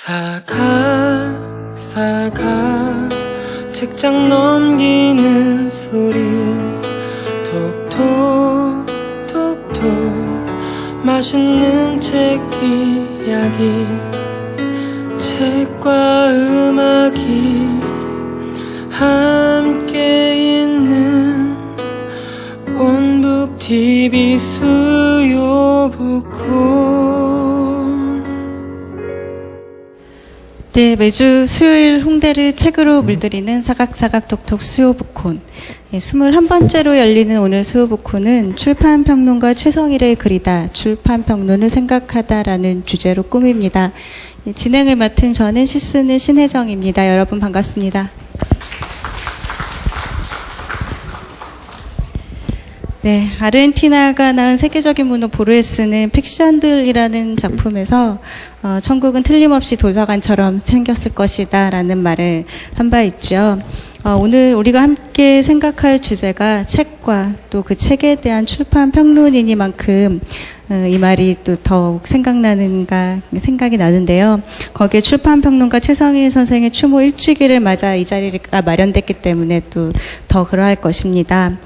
사각 책장 넘기는 소리 톡톡톡톡 맛있는 책 이야기 책과 음악이 함께 있는 온북 TV 수요북콘. 네, 매주 수요일 홍대를 책으로 물들이는 사각사각톡톡 수요북콘. 21번째로 열리는 오늘 수요북콘은 출판평론가 최성일의 글이다, 출판평론을 생각하다라는 주제로 꾸밉니다. 진행을 맡은 저는 시쓰는 신혜정입니다. 여러분 반갑습니다. 네, 아르헨티나가 낳은 세계적인 문호 보르헤스는 픽션들이라는 작품에서 천국은 틀림없이 도서관처럼 생겼을 것이다 라는 말을 한 바 있죠. 오늘 우리가 함께 생각할 주제가 책과 또 그 책에 대한 출판 평론이니만큼 이 말이 또 더욱 생각이 나는데요. 거기에 출판평론가 최성일 선생의 추모 1주기를 맞아 이 자리가 마련됐기 때문에 또 더 그러할 것입니다.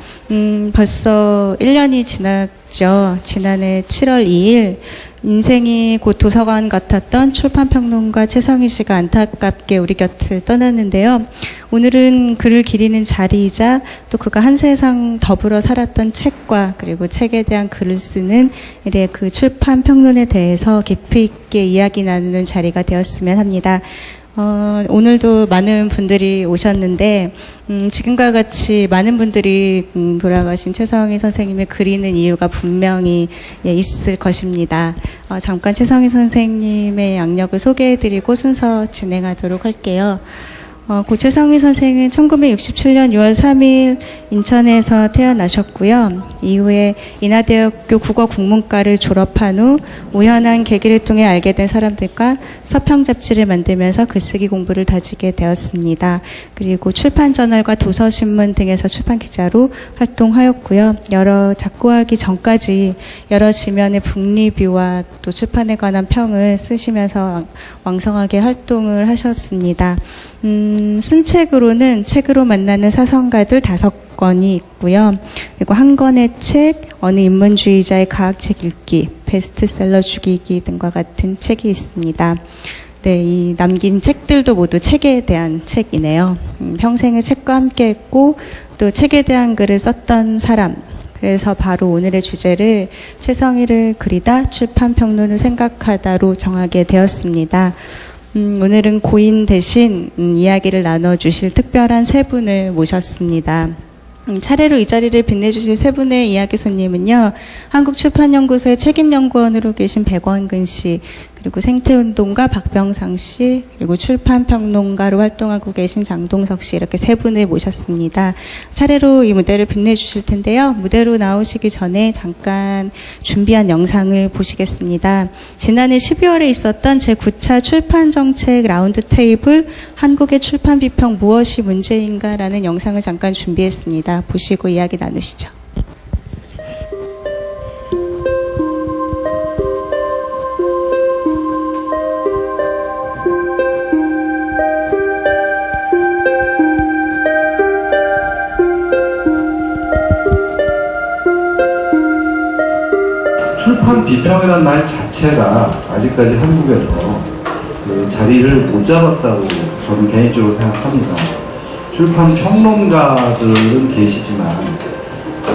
벌써 1년이 지났죠. 지난해 7월 2일 인생이 곧 도서관 같았던 출판평론가 최성일 씨가 안타깝게 우리 곁을 떠났는데요. 오늘은 그를 기리는 자리이자 또 그가 한 세상 더불어 살았던 책과 그리고 책에 대한 글을 쓰는 이래 그 출판평론에 대해서 깊이 있게 이야기 나누는 자리가 되었으면 합니다. 오늘도 많은 분들이 오셨는데 지금과 같이 많은 분들이 돌아가신 최성일 선생님을 그리는 이유가 분명히 있을 것입니다. 잠깐 최성일 선생님의 양력을 소개해드리고 순서 진행하도록 할게요. 고 최성일 선생은 1967년 6월 3일 인천에서 태어나셨고요. 이후에 인하대학교 국어국문과를 졸업한 후 우연한 계기를 통해 알게 된 사람들과 서평 잡지를 만들면서 글쓰기 공부를 다지게 되었습니다. 그리고 출판저널과 도서신문 등에서 출판기자로 활동하였고요. 작고하기 전까지 여러 지면의 북리뷰와 또 출판에 관한 평을 쓰시면서 왕성하게 활동을 하셨습니다. 쓴 책으로는 책으로 만나는 사성가들 5권이 있고요. 그리고 한 권의 책, 어느 인문주의자의 과학책 읽기, 베스트셀러 죽이기 등과 같은 책이 있습니다. 네, 이 남긴 책들도 모두 책에 대한 책이네요. 평생을 책과 함께 했고 또 책에 대한 글을 썼던 사람. 그래서 바로 오늘의 주제를 최성일을 그리다, 출판평론을 생각하다로 정하게 되었습니다. 오늘은 고인 대신 이야기를 나눠주실 특별한 세 분을 모셨습니다. 차례로 이 자리를 빛내주실 세 분의 이야기 손님은요. 한국출판연구소의 책임연구원으로 계신 백원근 씨, 그리고 생태운동가 박병상 씨, 그리고 출판평론가로 활동하고 계신 장동석 씨, 이렇게 세 분을 모셨습니다. 차례로 이 무대를 빛내주실 텐데요. 무대로 나오시기 전에 잠깐 준비한 영상을 보시겠습니다. 지난해 12월에 있었던 제9차 출판정책 라운드테이블 한국의 출판 비평 무엇이 문제인가 라는 영상을 잠깐 준비했습니다. 보시고 이야기 나누시죠. 출판 비평이라는 말 자체가 아직까지 한국에서 그 자리를 못 잡았다고 저는 개인적으로 생각합니다. 출판 평론가들은 계시지만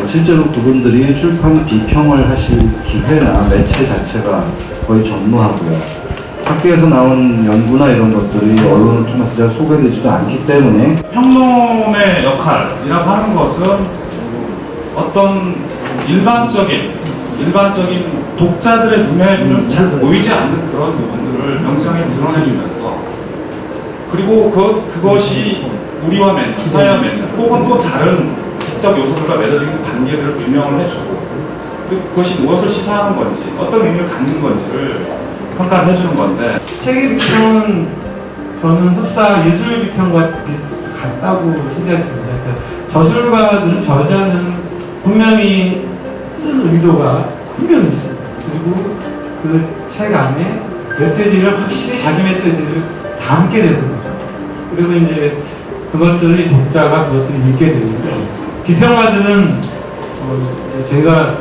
실제로 그분들이 출판 비평을 하실 기회나 매체 자체가 거의 전무하고요. 학교에서 나온 연구나 이런 것들이 언론을 통해서 잘 소개되지도 않기 때문에 평론의 역할이라고 하는 것은 어떤 일반적인 독자들의 눈에는 잘 보이지 않는 그런 부분들을 명확하게 드러내주면서 그리고 그것이 우리와 맺는, 사회와 맺는 혹은 또 다른 지적 요소들과 맺어지는 관계들을 규명을 해주고 그리고 그것이 무엇을 시사하는 건지 어떤 의미를 갖는 건지를 평가를 해주는 건데 책의 비평은 저는 흡사 예술 비평과 같다고 생각이 듭니다. 저술가들은 저자는 분명히 쓴 의도가 분명히 있습니다. 그리고 그 책 안에 메시지를 확실히 자기 메시지를 담게 되는 거죠. 그리고 이제 그것들이 독자가 그것들을 읽게 되는데, 비평가들은 이제 제가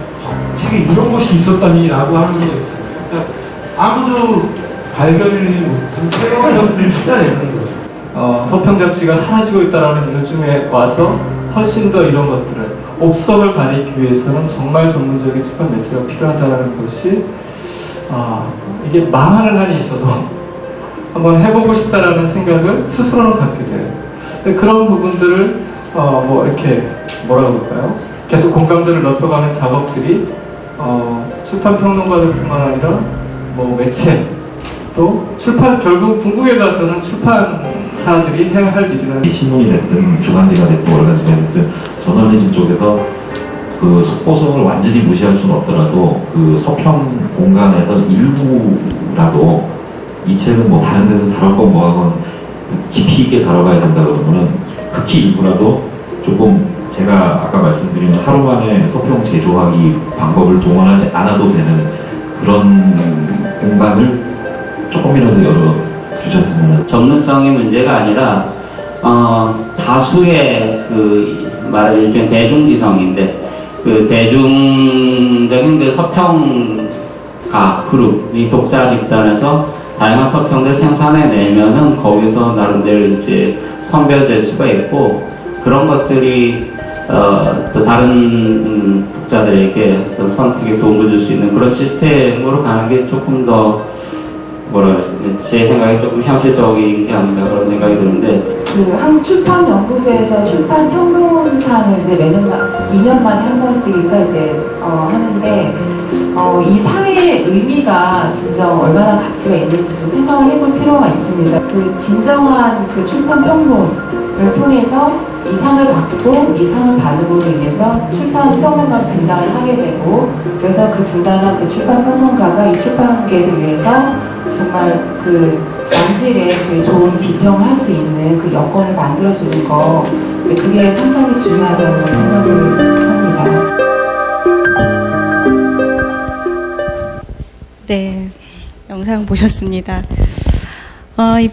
책에 이런 것이 있었다니라고 하는 거 있잖아요. 그러니까 아무도 발견을 못한 새로운 것들을 찾아내는 거죠. 서평 잡지가 사라지고 있다라는 요즘에 와서 훨씬 더 이런 것들을 옥석을 가리기 위해서는 정말 전문적인 출판 매체가 필요하다는 것이 이게 망하는 한이 있어도 한번 해보고 싶다라는 생각을 스스로는 갖게 돼요. 그런 부분들을 뭐 이렇게 뭐라 그럴까요? 계속 공감대를 높여가는 작업들이 출판 평론가들뿐만 아니라 뭐 매체 또 출판 결국 궁극에 가서는 출판사들이 해야 할 일이라는 신문이 됐든 주간지가 됐든 월간지가 됐든 저널리즘 쪽에서 그 속보성을 완전히 무시할 수는 없더라도 그 서평 공간에서 일부라도 이 책은 뭐 다른 데서 다룰 건 뭐하건 깊이 있게 다뤄가야 된다 그러면은 극히 일부라도 조금 제가 아까 말씀드린 하루 만에 서평 제조하기 방법을 동원하지 않아도 되는 그런 공간을 조금이라도 열어주셨으면. 전문성의 문제가 아니라 다수의 그 말을 일종의 대중지성인데 그 대중적인 그 서평가 그룹, 이 독자 집단에서 다양한 서평들 생산해내면은 거기서 나름대로 이제 선별될 수가 있고, 그런 것들이 또 다른 독자들에게 어떤 선택에 도움을 줄 수 있는 그런 시스템으로 가는 게 조금 더 제 생각에 조금 현실적인 게 아닌가 그런 생각이 드는데, 그 한국출판연구소에서 출판평론상을 이제 매년 2년 만에 한 번씩인가 이제 하는데 이 사회의 의미가 진정 얼마나 가치가 있는지 좀 생각을 해볼 필요가 있습니다. 그 진정한 그 출판평론을 통해서 이 상을 받고 이 상을 받음으로 인해서 출판평론가로 등단을 하게 되고, 그래서 그 등단한 그 출판평론가가 이 출판계를 위해서 정말 그 양질의 그 좋은 비평을 할 수 있는 그 여건을 만들어주는 거, 그게 상당히 중요하다고 생각을 합니다. 네, 영상 보셨습니다.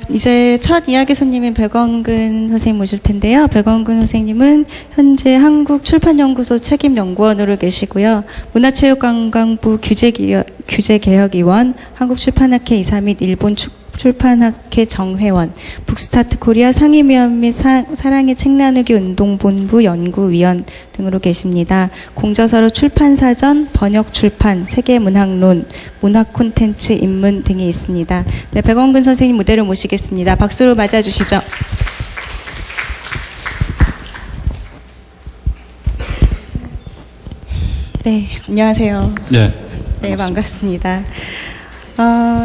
이제 첫 이야기 손님인 백원근 선생님 모실 텐데요. 백원근 선생님은 현재 한국출판연구소 책임연구원으로 계시고요. 문화체육관광부 규제개혁위원, 한국출판학회 이사 및 일본 출판학회 정회원, 북스타트 코리아 상임위원 및 사랑의 책 나누기 운동본부 연구위원 등으로 계십니다. 공저서로 출판사전, 번역출판, 세계문학론, 문학 콘텐츠 입문 등이 있습니다. 네, 백원근 선생님 무대로 모시겠습니다. 박수로 맞아주시죠. 네, 안녕하세요. 네, 반갑습니다.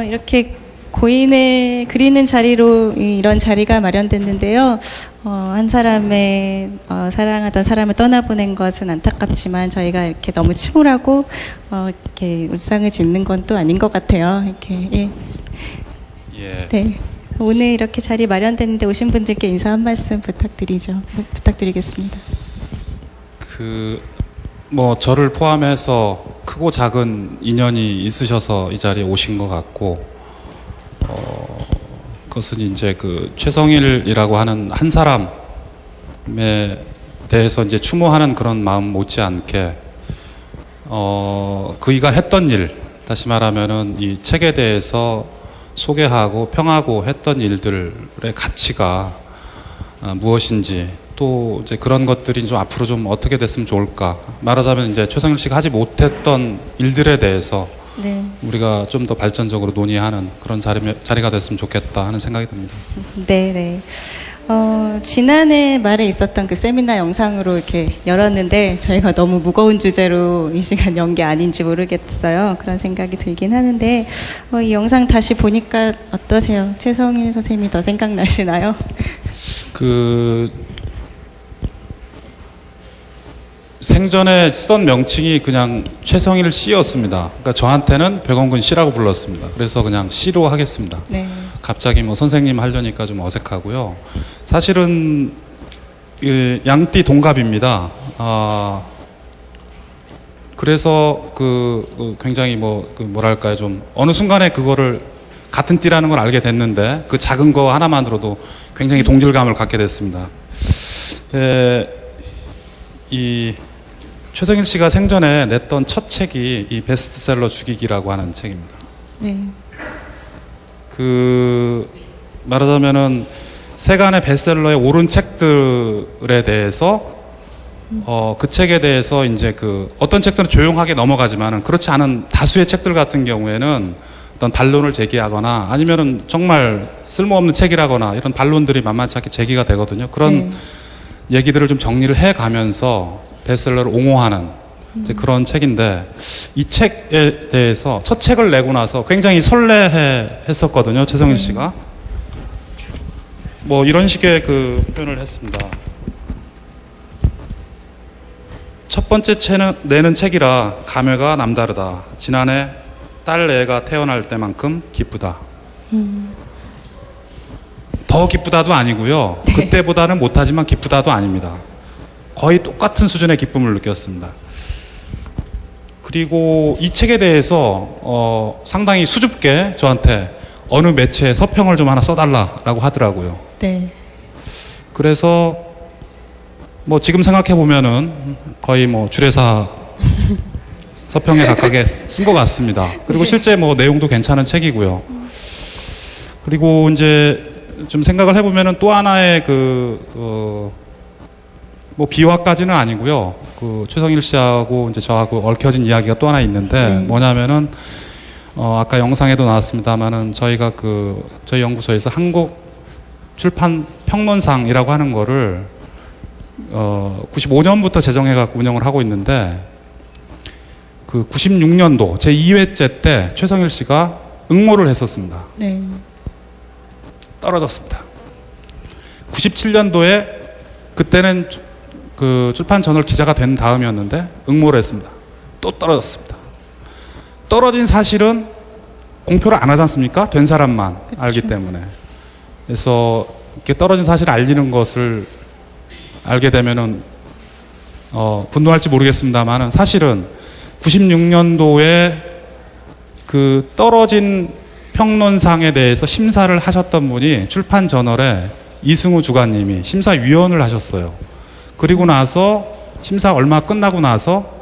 이렇게 고인을 그리는 자리로 이런 자리가 마련됐는데요. 한 사람의 사랑하던 사람을 떠나보낸 것은 안타깝지만 저희가 이렇게 너무 침울하고 이렇게 울상을 짓는 건 또 아닌 것 같아요. 이렇게 네. 오늘 이렇게 자리 마련됐는데 오신 분들께 인사 한 말씀 부탁드리겠습니다. 저를 포함해서 크고 작은 인연이 있으셔서 이 자리에 오신 것 같고, 그것은 이제 그 최성일이라고 하는 한 사람에 대해서 이제 추모하는 그런 마음 못지않게, 그이가 했던 일, 다시 말하면은 이 책에 대해서 소개하고 평하고 했던 일들의 가치가 무엇인지, 또 이제 그런 것들이 좀 앞으로 좀 어떻게 됐으면 좋을까. 말하자면 이제 최성일 씨가 하지 못했던 일들에 대해서 네. 우리가 좀 더 발전적으로 논의하는 그런 자리가 됐으면 좋겠다 하는 생각이 듭니다. 네. 지난해 말에 있었던 그 세미나 영상으로 이렇게 열었는데 저희가 너무 무거운 주제로 이 시간 연 게 아닌지 모르겠어요. 그런 생각이 들긴 하는데 이 영상 다시 보니까 어떠세요? 최성일 선생님이 더 생각나시나요? 생전에 쓰던 명칭이 그냥 최성일 씨였습니다. 그러니까 저한테는 백원근 씨라고 불렀습니다. 그래서 그냥 씨로 하겠습니다. 네. 갑자기 선생님 하려니까 좀 어색하고요. 사실은 양띠 동갑입니다. 그래서 굉장히 뭐랄까요, 좀 어느 순간에 그거를 같은 띠라는 걸 알게 됐는데 그 작은 거 하나만으로도 굉장히 동질감을 갖게 됐습니다. 이 최성일 씨가 생전에 냈던 첫 책이 이 베스트셀러 죽이기라고 하는 책입니다. 네. 말하자면은 세간의 베스트셀러에 오른 책들에 대해서 그 책에 대해서 이제 어떤 책들은 조용하게 넘어가지만은 그렇지 않은 다수의 책들 같은 경우에는 어떤 반론을 제기하거나 아니면은 정말 쓸모없는 책이라거나 이런 반론들이 만만치 않게 제기가 되거든요. 그런 얘기들을 좀 정리를 해 가면서 베스트셀러를 옹호하는 이제 그런 책인데 이 책에 대해서 첫 책을 내고 나서 굉장히 설레해 했었거든요. 최성일 씨가. 뭐 이런 식의 표현을 했습니다. 첫 번째 내는 책이라 감회가 남다르다. 지난해 딸 애가 태어날 때만큼 기쁘다. 더 기쁘다도 아니고요. 그때보다는 못하지만 기쁘다도 아닙니다. 거의 똑같은 수준의 기쁨을 느꼈습니다. 그리고 이 책에 대해서 상당히 수줍게 저한테 어느 매체에 서평을 좀 하나 써달라라고 하더라고요. 네. 그래서 뭐 지금 생각해 보면은 거의 뭐 주례사 서평에 가깝게 쓴 것 같습니다. 그리고 실제 뭐 내용도 괜찮은 책이고요. 그리고 이제 좀 생각을 해보면은 또 하나의 뭐 비화까지는 아니고요. 최성일 씨하고 이제 저하고 얽혀진 이야기가 또 하나 있는데 뭐냐면은 아까 영상에도 나왔습니다만은 저희가 저희 연구소에서 한국 출판 평론상이라고 하는 거를 95년부터 제정해갖고 운영을 하고 있는데 96년도 제 2회째 때 최성일 씨가 응모를 했었습니다. 네. 떨어졌습니다. 97년도에 그때는 출판 저널 기자가 된 다음이었는데 응모를 했습니다. 또 떨어졌습니다. 떨어진 사실은 공표를 안 하지 않습니까? 된 사람만 그쵸. 알기 때문에. 그래서 이렇게 떨어진 사실을 알리는 것을 알게 되면은 분노할지 모르겠습니다만은 사실은 96년도에 떨어진 평론상에 대해서 심사를 하셨던 분이 출판 저널에 이승우 주관님이 심사위원을 하셨어요. 그리고 나서 심사 얼마 끝나고 나서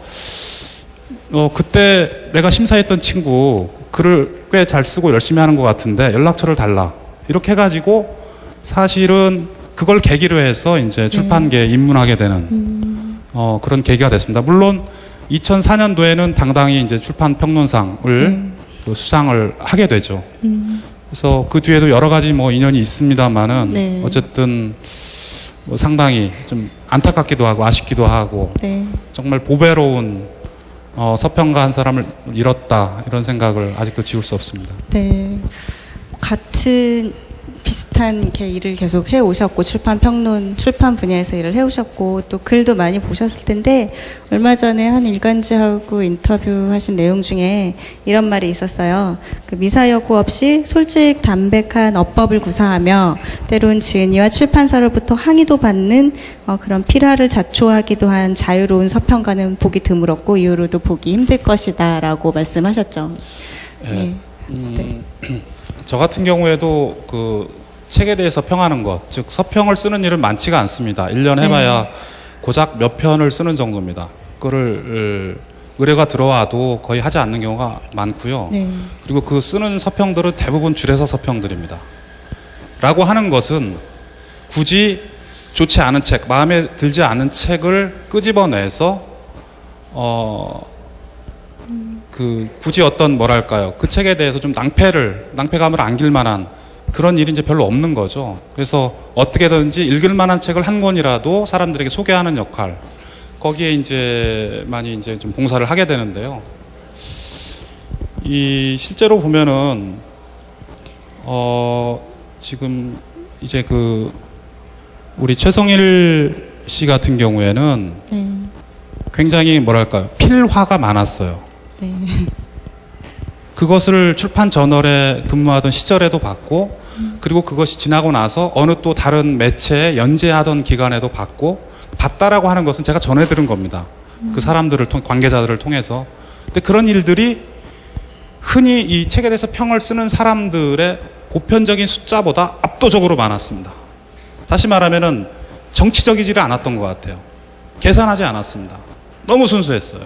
그때 내가 심사했던 친구 글을 꽤 잘 쓰고 열심히 하는 것 같은데 연락처를 달라. 이렇게 해가지고 사실은 그걸 계기로 해서 이제 출판계에 입문하게 되는 그런 계기가 됐습니다. 물론 2004년도에는 당당히 이제 출판 평론상을 수상을 하게 되죠. 그래서 그 뒤에도 여러 가지 뭐 인연이 있습니다만은 어쨌든 뭐 상당히 좀 안타깝기도 하고 아쉽기도 하고 정말 보배로운 서평가 한 사람을 잃었다 이런 생각을 아직도 지울 수 없습니다. 네. 같은 비슷한 이렇게 일을 계속 해오셨고 출판 분야에서 일을 해오셨고 또 글도 많이 보셨을 텐데 얼마 전에 한 일간지하고 인터뷰하신 내용 중에 이런 말이 있었어요. 미사 여구 없이 솔직 담백한 어법을 구사하며 때론 지은이와 출판사로부터 항의도 받는 그런 필화를 자초하기도 한 자유로운 서평가는 보기 드물었고 이후로도 보기 힘들 것이다라고 말씀하셨죠. 네. 저 같은 경우에도 책에 대해서 평하는 것, 즉 서평을 쓰는 일은 많지가 않습니다. 1년 해봐야 고작 몇 편을 쓰는 정도입니다. 그거를 의뢰가 들어와도 거의 하지 않는 경우가 많고요. 그리고 쓰는 서평들은 대부분 주례사 서평들입니다. 라고 하는 것은 굳이 좋지 않은 책, 마음에 들지 않은 책을 끄집어내서 굳이 어떤 뭐랄까요, 그 책에 대해서 좀 낭패감을 안길 만한 그런 일이 이제 별로 없는 거죠. 그래서 어떻게든지 읽을 만한 책을 한 권이라도 사람들에게 소개하는 역할, 거기에 이제 많이 이제 좀 봉사를 하게 되는데요. 실제로 보면은 지금 이제 우리 최성일 씨 같은 경우에는 굉장히 뭐랄까요, 필화가 많았어요. 그것을 출판 저널에 근무하던 시절에도 봤고, 그리고 그것이 지나고 나서 어느 또 다른 매체에 연재하던 기간에도 봤다라고 하는 것은 제가 전해 들은 겁니다. 그 사람들을 관계자들을 통해서. 근데 그런 일들이 흔히 이 책에 대해서 평을 쓰는 사람들의 보편적인 숫자보다 압도적으로 많았습니다. 다시 말하면은 정치적이지를 않았던 것 같아요. 계산하지 않았습니다. 너무 순수했어요.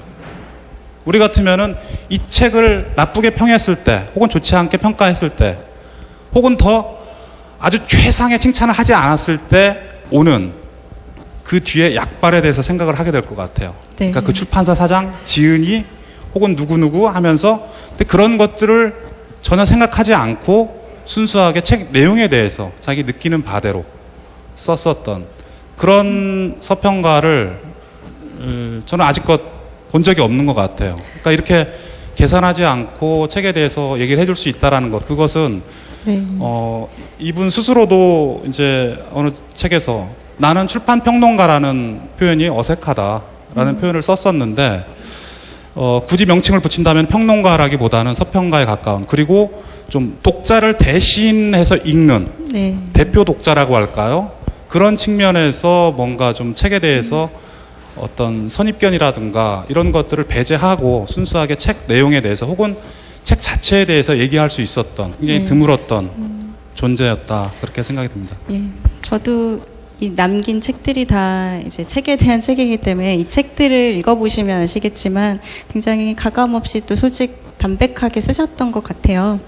우리 같으면은 이 책을 나쁘게 평했을 때, 혹은 좋지 않게 평가했을 때, 혹은 더 아주 최상의 칭찬을 하지 않았을 때 오는 그 뒤에 약발에 대해서 생각을 하게 될 것 같아요. 네. 그러니까 그 출판사 사장, 지은이, 혹은 누구누구 하면서, 근데 그런 것들을 전혀 생각하지 않고 순수하게 책 내용에 대해서 자기 느끼는 바대로 썼었던 그런 서평가를 저는 아직껏 본 적이 없는 것 같아요. 그러니까 이렇게 계산하지 않고 책에 대해서 얘기를 해줄 수 있다라는 것, 그것은 네. 이분 스스로도 이제 어느 책에서 나는 출판 평론가라는 표현이 어색하다라는 표현을 썼었는데, 굳이 명칭을 붙인다면 평론가라기보다는 서평가에 가까운, 그리고 좀 독자를 대신해서 읽는 네. 대표 독자라고 할까요? 그런 측면에서 뭔가 좀 책에 대해서 어떤 선입견이라든가 이런 것들을 배제하고 순수하게 책 내용에 대해서 혹은 책 자체에 대해서 얘기할 수 있었던 굉장히 네. 드물었던 존재였다, 그렇게 생각이 듭니다. 예. 저도 이 남긴 책들이 다 이제 책에 대한 책이기 때문에 이 책들을 읽어보시면 아시겠지만 굉장히 가감없이 또 솔직 담백하게 쓰셨던 것 같아요.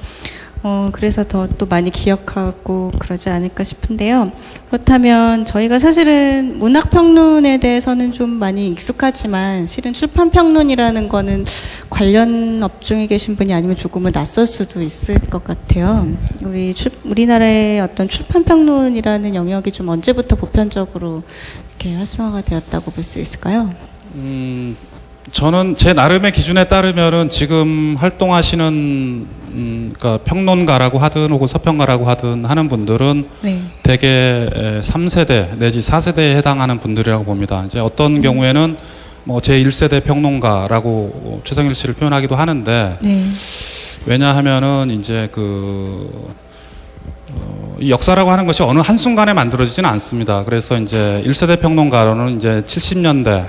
그래서 더 또 많이 기억하고 그러지 않을까 싶은데요. 그렇다면 저희가 사실은 문학평론에 대해서는 좀 많이 익숙하지만 실은 출판평론이라는 거는 관련 업종에 계신 분이 아니면 조금은 낯설 수도 있을 것 같아요. 우리나라의 어떤 출판평론이라는 영역이 좀 언제부터 보편적으로 이렇게 활성화가 되었다고 볼 수 있을까요? 저는 제 나름의 기준에 따르면은 지금 활동하시는 그러니까 평론가라고 하든 혹은 서평가라고 하든 하는 분들은 네. 대개 3세대 내지 4세대에 해당하는 분들이라고 봅니다. 이제 어떤 경우에는 뭐 제1세대 평론가라고 최성일 씨를 표현하기도 하는데, 네. 왜냐하면은 이제 이 역사라고 하는 것이 어느 한순간에 만들어지지는 않습니다. 그래서 이제 1세대 평론가로는 이제 70년대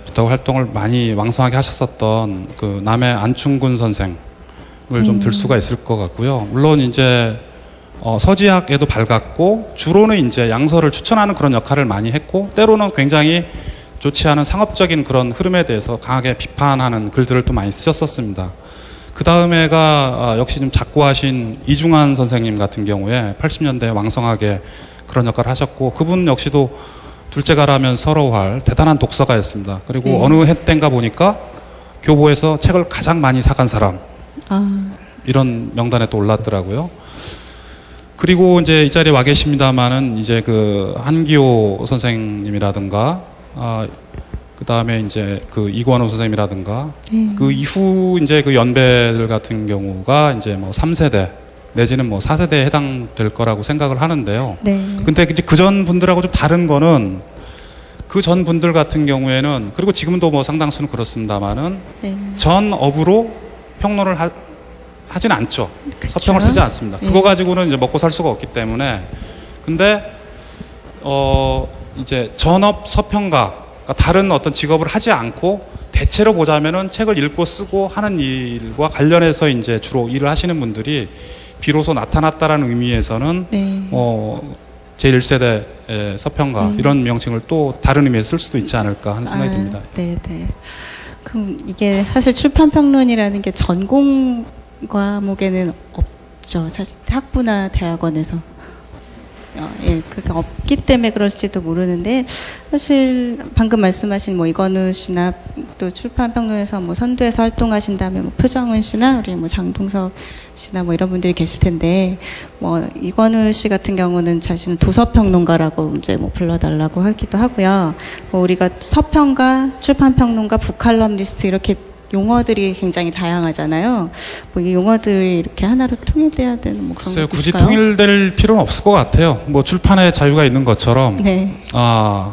부터 활동을 많이 왕성하게 하셨었던 그 남해 안충근 선생을 좀 들 수가 있을 것 같고요. 물론 이제 서지학에도 밝았고 주로는 이제 양서를 추천하는 그런 역할을 많이 했고, 때로는 굉장히 좋지 않은 상업적인 그런 흐름에 대해서 강하게 비판하는 글들을 또 많이 쓰셨었습니다. 그 다음에가 역시 좀 작고하신 이중환 선생님 같은 경우에 80년대에 왕성하게 그런 역할을 하셨고, 그분 역시도 둘째가라면 서러워할 대단한 독서가였습니다. 그리고 네. 어느 해 때인가 보니까 교보에서 책을 가장 많이 사간 사람, 이런 명단에 또 올랐더라고요. 그리고 이제 이 자리에 와 계십니다만은 이제 그 한기호 선생님이라든가, 그 다음에 이제 그 이권우 선생님이라든가, 그 이후 이제 그 연배들 같은 경우가 이제 뭐 3세대 내지는 뭐 4세대에 해당될 거라고 생각을 하는데요. 네. 근데 이제 그전 분들하고 좀 다른 거는, 그 전 분들 같은 경우에는, 그리고 지금도 뭐 상당수는 그렇습니다만은 네. 전 업으로 평론을 하진 않죠. 그쵸? 서평을 쓰지 않습니다. 네. 그거 가지고는 이제 먹고 살 수가 없기 때문에. 근데 이제 전업 서평가, 그러니까 다른 어떤 직업을 하지 않고 대체로 보자면은 책을 읽고 쓰고 하는 일과 관련해서 이제 주로 일을 하시는 분들이 비로소 나타났다라는 의미에서는 네. 제1세대 서평가, 이런 명칭을 또 다른 의미에서 쓸 수도 있지 않을까 하는 생각이 듭니다. 네, 네. 그럼 이게 사실 출판평론이라는 게 전공 과목에는 없죠. 사실 학부나 대학원에서. 예, 그렇게 없기 때문에 그럴지도 모르는데, 사실 방금 말씀하신 뭐 이건우 씨나 또 출판평론에서 뭐 선두에서 활동하신다면 뭐 표정은 씨나 우리 뭐 장동석 씨나 뭐 이런 분들이 계실 텐데, 뭐 이건우 씨 같은 경우는 자신은 도서평론가라고 이제 뭐 불러달라고 하기도 하고요. 뭐 우리가 서평가, 출판평론가, 북칼럼니스트 이렇게 용어들이 굉장히 다양하잖아요. 뭐 이 용어들이 이렇게 하나로 통일돼야 되는 뭐 그런 글쎄요, 것도 굳이 있을까요? 통일될 필요는 없을 것 같아요. 뭐 출판의 자유가 있는 것처럼, 네.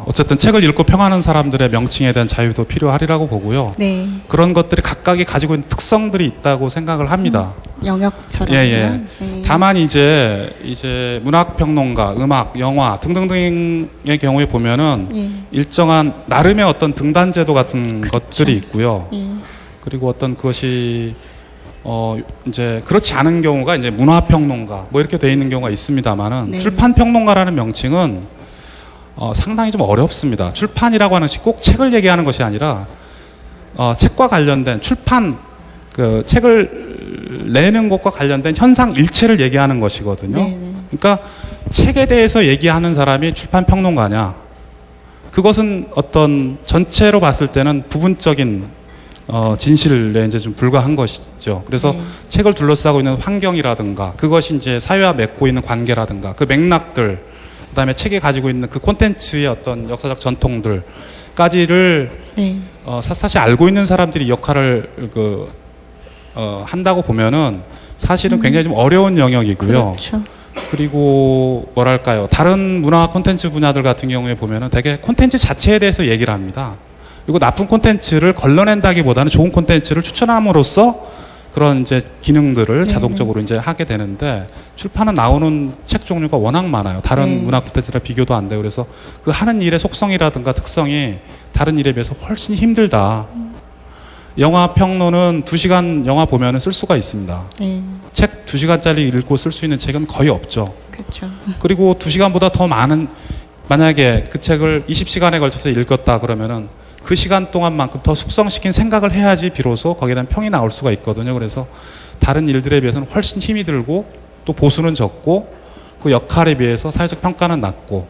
어쨌든 책을 읽고 평하는 사람들의 명칭에 대한 자유도 필요하리라고 보고요. 네. 그런 것들이 각각이 가지고 있는 특성들이 있다고 생각을 합니다. 영역처럼. 예. 네. 다만 이제 문학평론가, 음악, 영화 등등등의 경우에 보면은 예. 일정한 나름의 어떤 등단제도 같은 그렇죠. 것들이 있고요. 예. 그리고 어떤 그것이 이제 그렇지 않은 경우가 이제 문화평론가 뭐 이렇게 돼 있는 경우가 있습니다만은 네. 출판평론가라는 명칭은 상당히 좀 어렵습니다. 출판이라고 하는 것이 꼭 책을 얘기하는 것이 아니라 책과 관련된 출판 그 책을 내는 것과 관련된 현상 일체를 얘기하는 것이거든요. 네, 네. 그러니까 책에 대해서 얘기하는 사람이 출판평론가냐? 그것은 어떤 전체로 봤을 때는 부분적인 진실에 이제 좀 불과한 것이죠. 그래서 네. 책을 둘러싸고 있는 환경이라든가 그것이 이제 사회와 맺고 있는 관계라든가 그 맥락들, 그다음에 책이 가지고 있는 그 콘텐츠의 어떤 역사적 전통들까지를 네. 사실 알고 있는 사람들이 역할을 한다고 보면은 사실은 굉장히 좀 어려운 영역이고요. 그렇죠. 그리고 뭐랄까요, 다른 문화 콘텐츠 분야들 같은 경우에 보면은 되게 콘텐츠 자체에 대해서 얘기를 합니다. 그리고 나쁜 콘텐츠를 걸러낸다기보다는 좋은 콘텐츠를 추천함으로써 그런 이제 기능들을 자동적으로 이제 하게 되는데, 출판은 나오는 책 종류가 워낙 많아요. 다른 네. 문화 콘텐츠랑 비교도 안 돼요. 그래서 그 하는 일의 속성이라든가 특성이 다른 일에 비해서 훨씬 힘들다. 영화 평론은 2시간 영화 보면은 쓸 수가 있습니다. 네. 책 2시간짜리 읽고 쓸 수 있는 책은 거의 없죠. 그렇죠. 그리고 2시간보다 더 많은, 만약에 그 책을 20시간에 걸쳐서 읽었다 그러면은 그 시간 동안만큼 더 숙성시킨 생각을 해야지 비로소 거기에 대한 평이 나올 수가 있거든요. 그래서 다른 일들에 비해서는 훨씬 힘이 들고 또 보수는 적고 그 역할에 비해서 사회적 평가는 낮고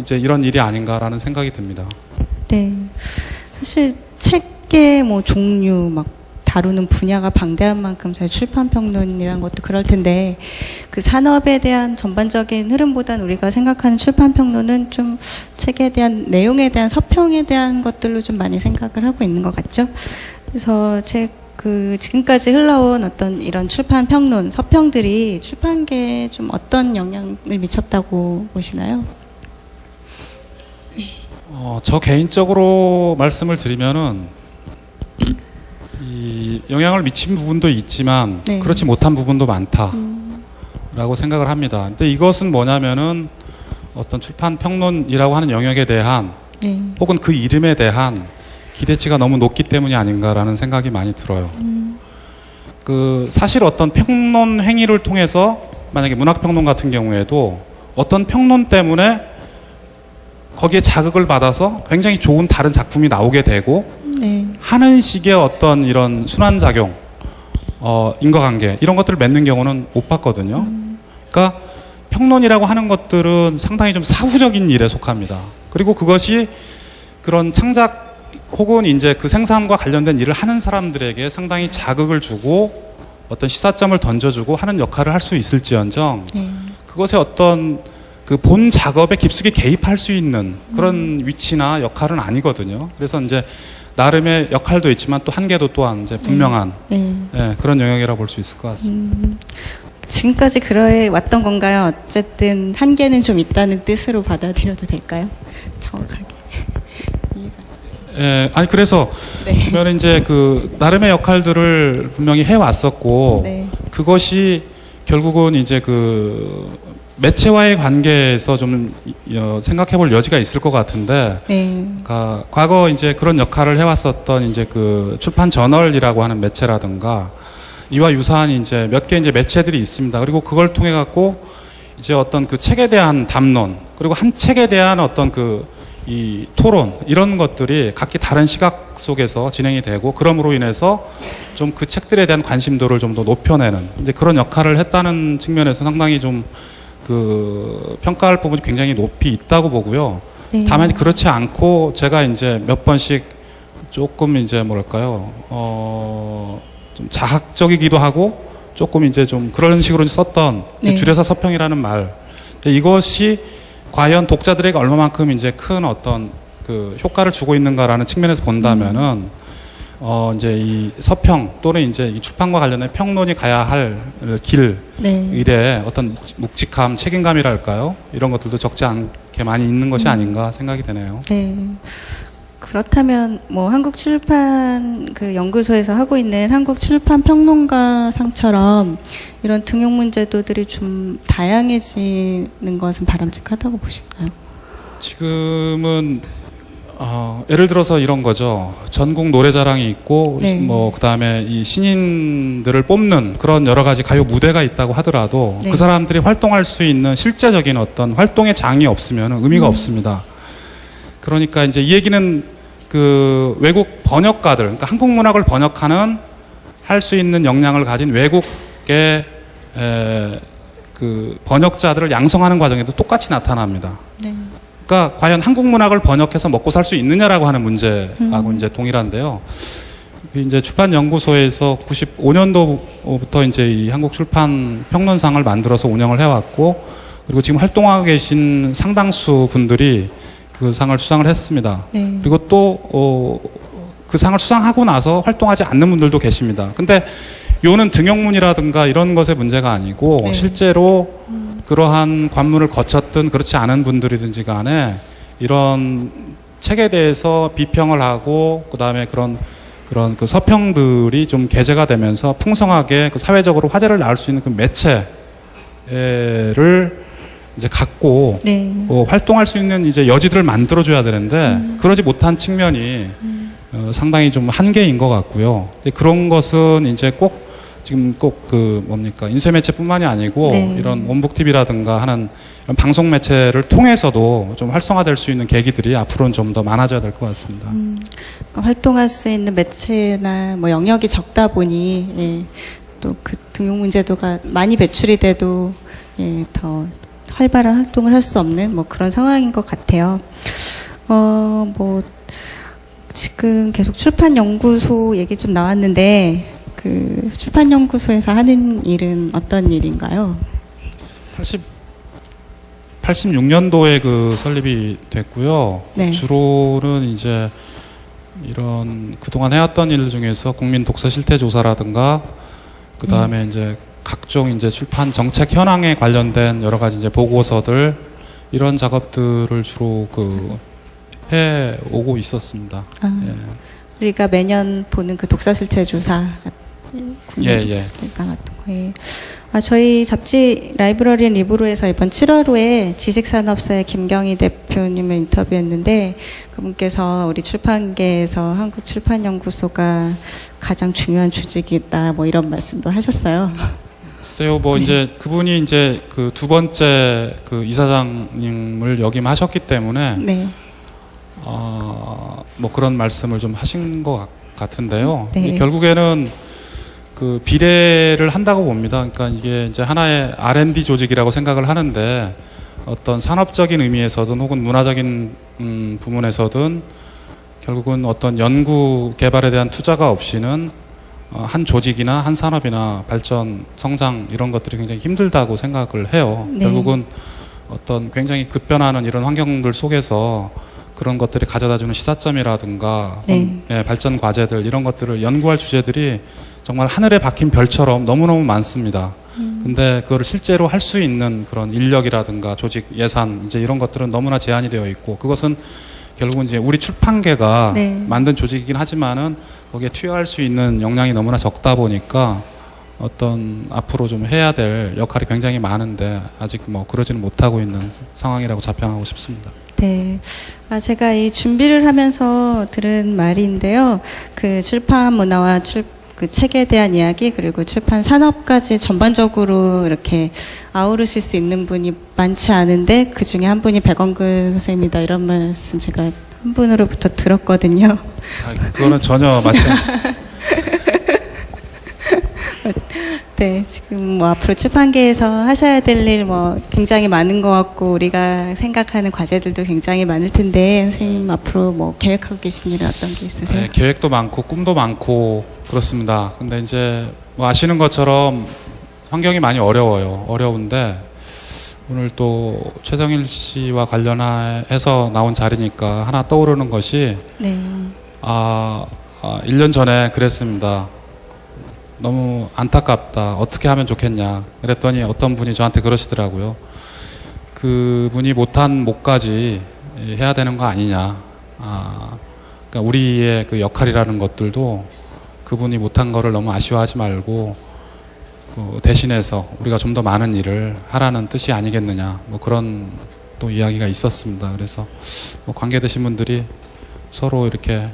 이제 이런 일이 아닌가라는 생각이 듭니다. 네. 사실 책의 뭐 종류 막 다루는 분야가 방대한 만큼 사실 출판 평론이란 것도 그럴 텐데, 그 산업에 대한 전반적인 흐름보단 우리가 생각하는 출판 평론은 좀 책에 대한 내용에 대한 서평에 대한 것들로 좀 많이 생각을 하고 있는 것 같죠. 그래서 지금까지 흘러온 어떤 이런 출판 평론, 서평들이 출판계에 좀 어떤 영향을 미쳤다고 보시나요? 저 개인적으로 말씀을 드리면은 이 영향을 미친 부분도 있지만 네. 그렇지 못한 부분도 많다라고 생각을 합니다. 근데 이것은 뭐냐면은 어떤 출판 평론이라고 하는 영역에 대한 네. 혹은 그 이름에 대한 기대치가 너무 높기 때문이 아닌가라는 생각이 많이 들어요. 그 사실 어떤 평론 행위를 통해서 만약에 문학평론 같은 경우에도 어떤 평론 때문에 거기에 자극을 받아서 굉장히 좋은 다른 작품이 나오게 되고 네. 하는 식의 어떤 이런 순환작용, 인과관계 이런 것들을 맺는 경우는 못 봤거든요. 그러니까 평론이라고 하는 것들은 상당히 좀 사후적인 일에 속합니다. 그리고 그것이 그런 창작 혹은 이제 그 생산과 관련된 일을 하는 사람들에게 상당히 자극을 주고 어떤 시사점을 던져주고 하는 역할을 할 수 있을지언정 그것의 어떤 그 본 작업에 깊숙이 개입할 수 있는 그런 위치나 역할은 아니거든요. 그래서 이제 나름의 역할도 있지만 또 한계도 또한 이제 분명한 네. 예, 그런 영역이라고 볼 수 있을 것 같습니다. 지금까지 그래 왔던 건가요? 어쨌든 한계는 좀 있다는 뜻으로 받아들여도 될까요? 정확하게. 이해가. 예, 아니 그래서 네. 보면 이제 그 나름의 역할들을 분명히 해 왔었고 네. 그것이 결국은 이제 그 매체와의 관계에서 좀 생각해 볼 여지가 있을 것 같은데, 네. 그러니까 과거 이제 그런 역할을 해왔었던 이제 그 출판 저널이라고 하는 매체라든가 이와 유사한 이제 몇 개 이제 매체들이 있습니다. 그리고 그걸 통해 갖고 이제 어떤 그 책에 대한 담론, 그리고 한 책에 대한 어떤 그 이 토론, 이런 것들이 각기 다른 시각 속에서 진행이 되고, 그럼으로 인해서 좀 그 책들에 대한 관심도를 좀 더 높여내는 이제 그런 역할을 했다는 측면에서 상당히 좀 그 평가할 부분이 굉장히 높이 있다고 보고요. 네. 다만 그렇지 않고 제가 이제 몇 번씩 조금 이제 뭐랄까요, 좀 자학적이기도 하고 조금 이제 좀 그런 식으로 썼던 네. 줄여서 서평이라는 말, 이것이 과연 독자들에게 얼마만큼 이제 큰 어떤 그 효과를 주고 있는가라는 측면에서 본다면은 이제 이 서평 또는 이제 이 출판과 관련된 평론이 가야 할 길, 네. 일에 어떤 묵직함, 책임감이랄까요? 이런 것들도 적지 않게 많이 있는 것이 아닌가 생각이 되네요. 네. 그렇다면 뭐 한국 출판 그 연구소에서 하고 있는 한국 출판 평론가 상처럼 이런 등용 문제도들이 좀 다양해지는 것은 바람직하다고 보시나요? 지금은 예를 들어서 이런 거죠. 전국 노래자랑이 있고, 네. 뭐, 그 다음에 이 신인들을 뽑는 그런 여러 가지 가요 무대가 있다고 하더라도 네. 그 사람들이 활동할 수 있는 실제적인 어떤 활동의 장이 없으면 의미가 없습니다. 그러니까 이제 이 얘기는 그 외국 번역가들, 그러니까 한국 문학을 번역하는 할 수 있는 역량을 가진 외국의 그 번역자들을 양성하는 과정에도 똑같이 나타납니다. 네. 그러니까 과연 한국 문학을 번역해서 먹고 살 수 있느냐라고 하는 문제하고 이제 동일한데요. 이제 출판연구소에서 95년도부터 이제 이 한국 출판 평론상을 만들어서 운영을 해왔고, 그리고 지금 활동하고 계신 상당수 분들이 그 상을 수상을 했습니다. 네. 그리고 또 그 상을 수상하고 나서 활동하지 않는 분들도 계십니다. 근데 요는 등용문이라든가 이런 것의 문제가 아니고 네. 실제로 그러한 관문을 거쳤든 그렇지 않은 분들이든지 간에 이런 책에 대해서 비평을 하고 그다음에 그런 그 서평들이 좀 게재가 되면서 풍성하게 그 사회적으로 화제를 낳을 수 있는 그 매체를 이제 갖고 네. 활동할 수 있는 이제 여지들을 만들어줘야 되는데 그러지 못한 측면이 상당히 좀 한계인 것 같고요. 근데 그런 것은 이제 지금 꼭 그 뭡니까 인쇄 매체뿐만이 아니고 네. 이런 원북 TV라든가 하는 이런 방송 매체를 통해서도 좀 활성화될 수 있는 계기들이 앞으로는 좀 더 많아져야 될 것 같습니다. 활동할 수 있는 매체나 뭐 영역이 적다 보니 예, 또 그 등용 문제도가 많이 배출이 돼도 예, 더 활발한 활동을 할 수 없는 뭐 그런 상황인 것 같아요. 뭐 지금 계속 출판연구소 얘기 좀 나왔는데 그 출판연구소에서 하는 일은 어떤 일인가요? 86년도에 그 설립이 됐고요. 네. 주로는 이제 이런 그동안 해왔던 일 중에서 국민 독서 실태 조사라든가 그 다음에 이제 각종 이제 출판 정책 현황에 관련된 여러 가지 이제 보고서들 이런 작업들을 주로 해 오고 있었습니다. 예. 우리가 매년 보는 그 독서 실태 조사 예. 조사 같은 거에 저희 잡지 라이브러리 앤 리브로에서 이번 7월호에 지식산업사의 김경희 대표님을 인터뷰했는데 그분께서 우리 출판계에서 한국출판연구소가 가장 중요한 조직이다 뭐 이런 말씀도 하셨어요. 글쎄요, 뭐 이제 그분이 이제 그 두 번째 그 이사장님을 역임하셨기 때문에 네. 뭐 그런 말씀을 좀 하신 것 같은데요. 네. 결국에는 그 비례를 한다고 봅니다. 그러니까 이게 이제 하나의 R&D 조직이라고 생각을 하는데 어떤 산업적인 의미에서든 혹은 문화적인 부문에서든 결국은 어떤 연구 개발에 대한 투자가 없이는 한 조직이나 한 산업이나 발전, 성장 이런 것들이 굉장히 힘들다고 생각을 해요. 네. 결국은 어떤 굉장히 급변하는 이런 환경들 속에서 그런 것들이 가져다주는 시사점이라든가 네. 발전 과제들 이런 것들을 연구할 주제들이 정말 하늘에 박힌 별처럼 너무너무 많습니다. 근데 그거를 실제로 할 수 있는 그런 인력이라든가 조직, 예산 이제 이런 것들은 너무나 제한이 되어 있고 그것은 결국은 이제 우리 출판계가 네. 만든 조직이긴 하지만은 거기에 투여할 수 있는 역량이 너무나 적다 보니까 어떤 앞으로 좀 해야 될 역할이 굉장히 많은데 아직 뭐 그러지는 못하고 있는 상황이라고 자평하고 싶습니다. 네. 제가 이 준비를 하면서 들은 말인데요. 그 출판 문화와 그 책에 대한 이야기 그리고 출판 산업까지 전반적으로 이렇게 아우르실 수 있는 분이 많지 않은데 그 중에 한 분이 백원근 선생님이다 이런 말씀 제가 한 분으로부터 들었거든요. 그거는 전혀 맞지 않습니다. 네, 지금 뭐 앞으로 출판계에서 하셔야 될 일 뭐 굉장히 많은 것 같고 우리가 생각하는 과제들도 굉장히 많을 텐데 선생님 앞으로 뭐 계획하고 계신 일은 어떤 게 있으세요? 네, 계획도 많고 꿈도 많고 그렇습니다. 근데 이제 뭐 아시는 것처럼 환경이 많이 어려운데 오늘 또 최정일 씨와 관련해서 나온 자리니까 하나 떠오르는 것이 네. 1년 전에 그랬습니다. 너무 안타깝다. 어떻게 하면 좋겠냐. 그랬더니 어떤 분이 저한테 그러시더라고요. 그분이 못한 목까지 해야 되는 거 아니냐. 그러니까 우리의 그 역할이라는 것들도 그분이 못한 거를 너무 아쉬워하지 말고 그 대신해서 우리가 좀 더 많은 일을 하라는 뜻이 아니겠느냐. 뭐 그런 또 이야기가 있었습니다. 그래서 뭐 관계되신 분들이 서로 이렇게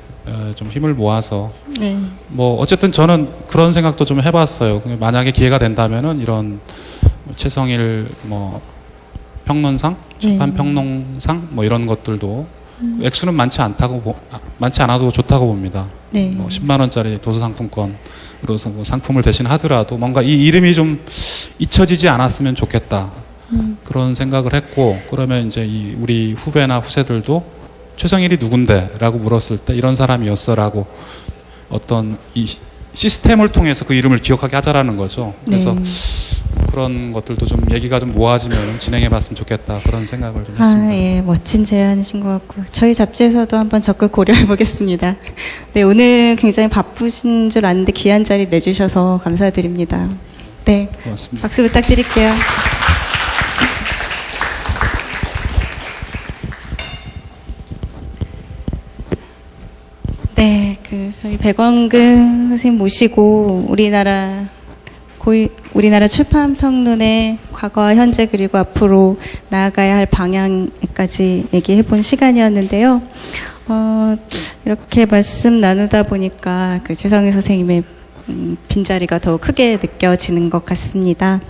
좀 힘을 모아서 네. 뭐 어쨌든 저는 그런 생각도 좀 해봤어요. 만약에 기회가 된다면은 이런 최성일 뭐 평론상, 출판 평론상 뭐 이런 것들도 액수는 많지 않아도 좋다고 봅니다. 네. 뭐 10만 원짜리 도서상품권으로서 뭐 상품을 대신하더라도 뭔가 이 이름이 좀 잊혀지지 않았으면 좋겠다. 그런 생각을 했고, 그러면 이제 우리 후배나 후세들도 최성일이 누군데라고 물었을 때 이런 사람이었어라고 어떤 이 시스템을 통해서 그 이름을 기억하게 하자라는 거죠. 그래서 그런 것들도 좀 얘기가 좀 모아지면 진행해봤으면 좋겠다, 그런 생각을 좀 했습니다. 예, 멋진 제안이신 것 같고 저희 잡지에서도 한번 적극 고려해 보겠습니다. 네, 오늘 굉장히 바쁘신 줄 아는데 귀한 자리 내주셔서 감사드립니다. 네, 고맙습니다. 박수 부탁드릴게요. 네, 저희 백원근 선생님 모시고 우리나라 출판평론의 과거와 현재 그리고 앞으로 나아가야 할 방향까지 얘기해 본 시간이었는데요. 이렇게 말씀 나누다 보니까 최성일 선생님의 빈자리가 더 크게 느껴지는 것 같습니다.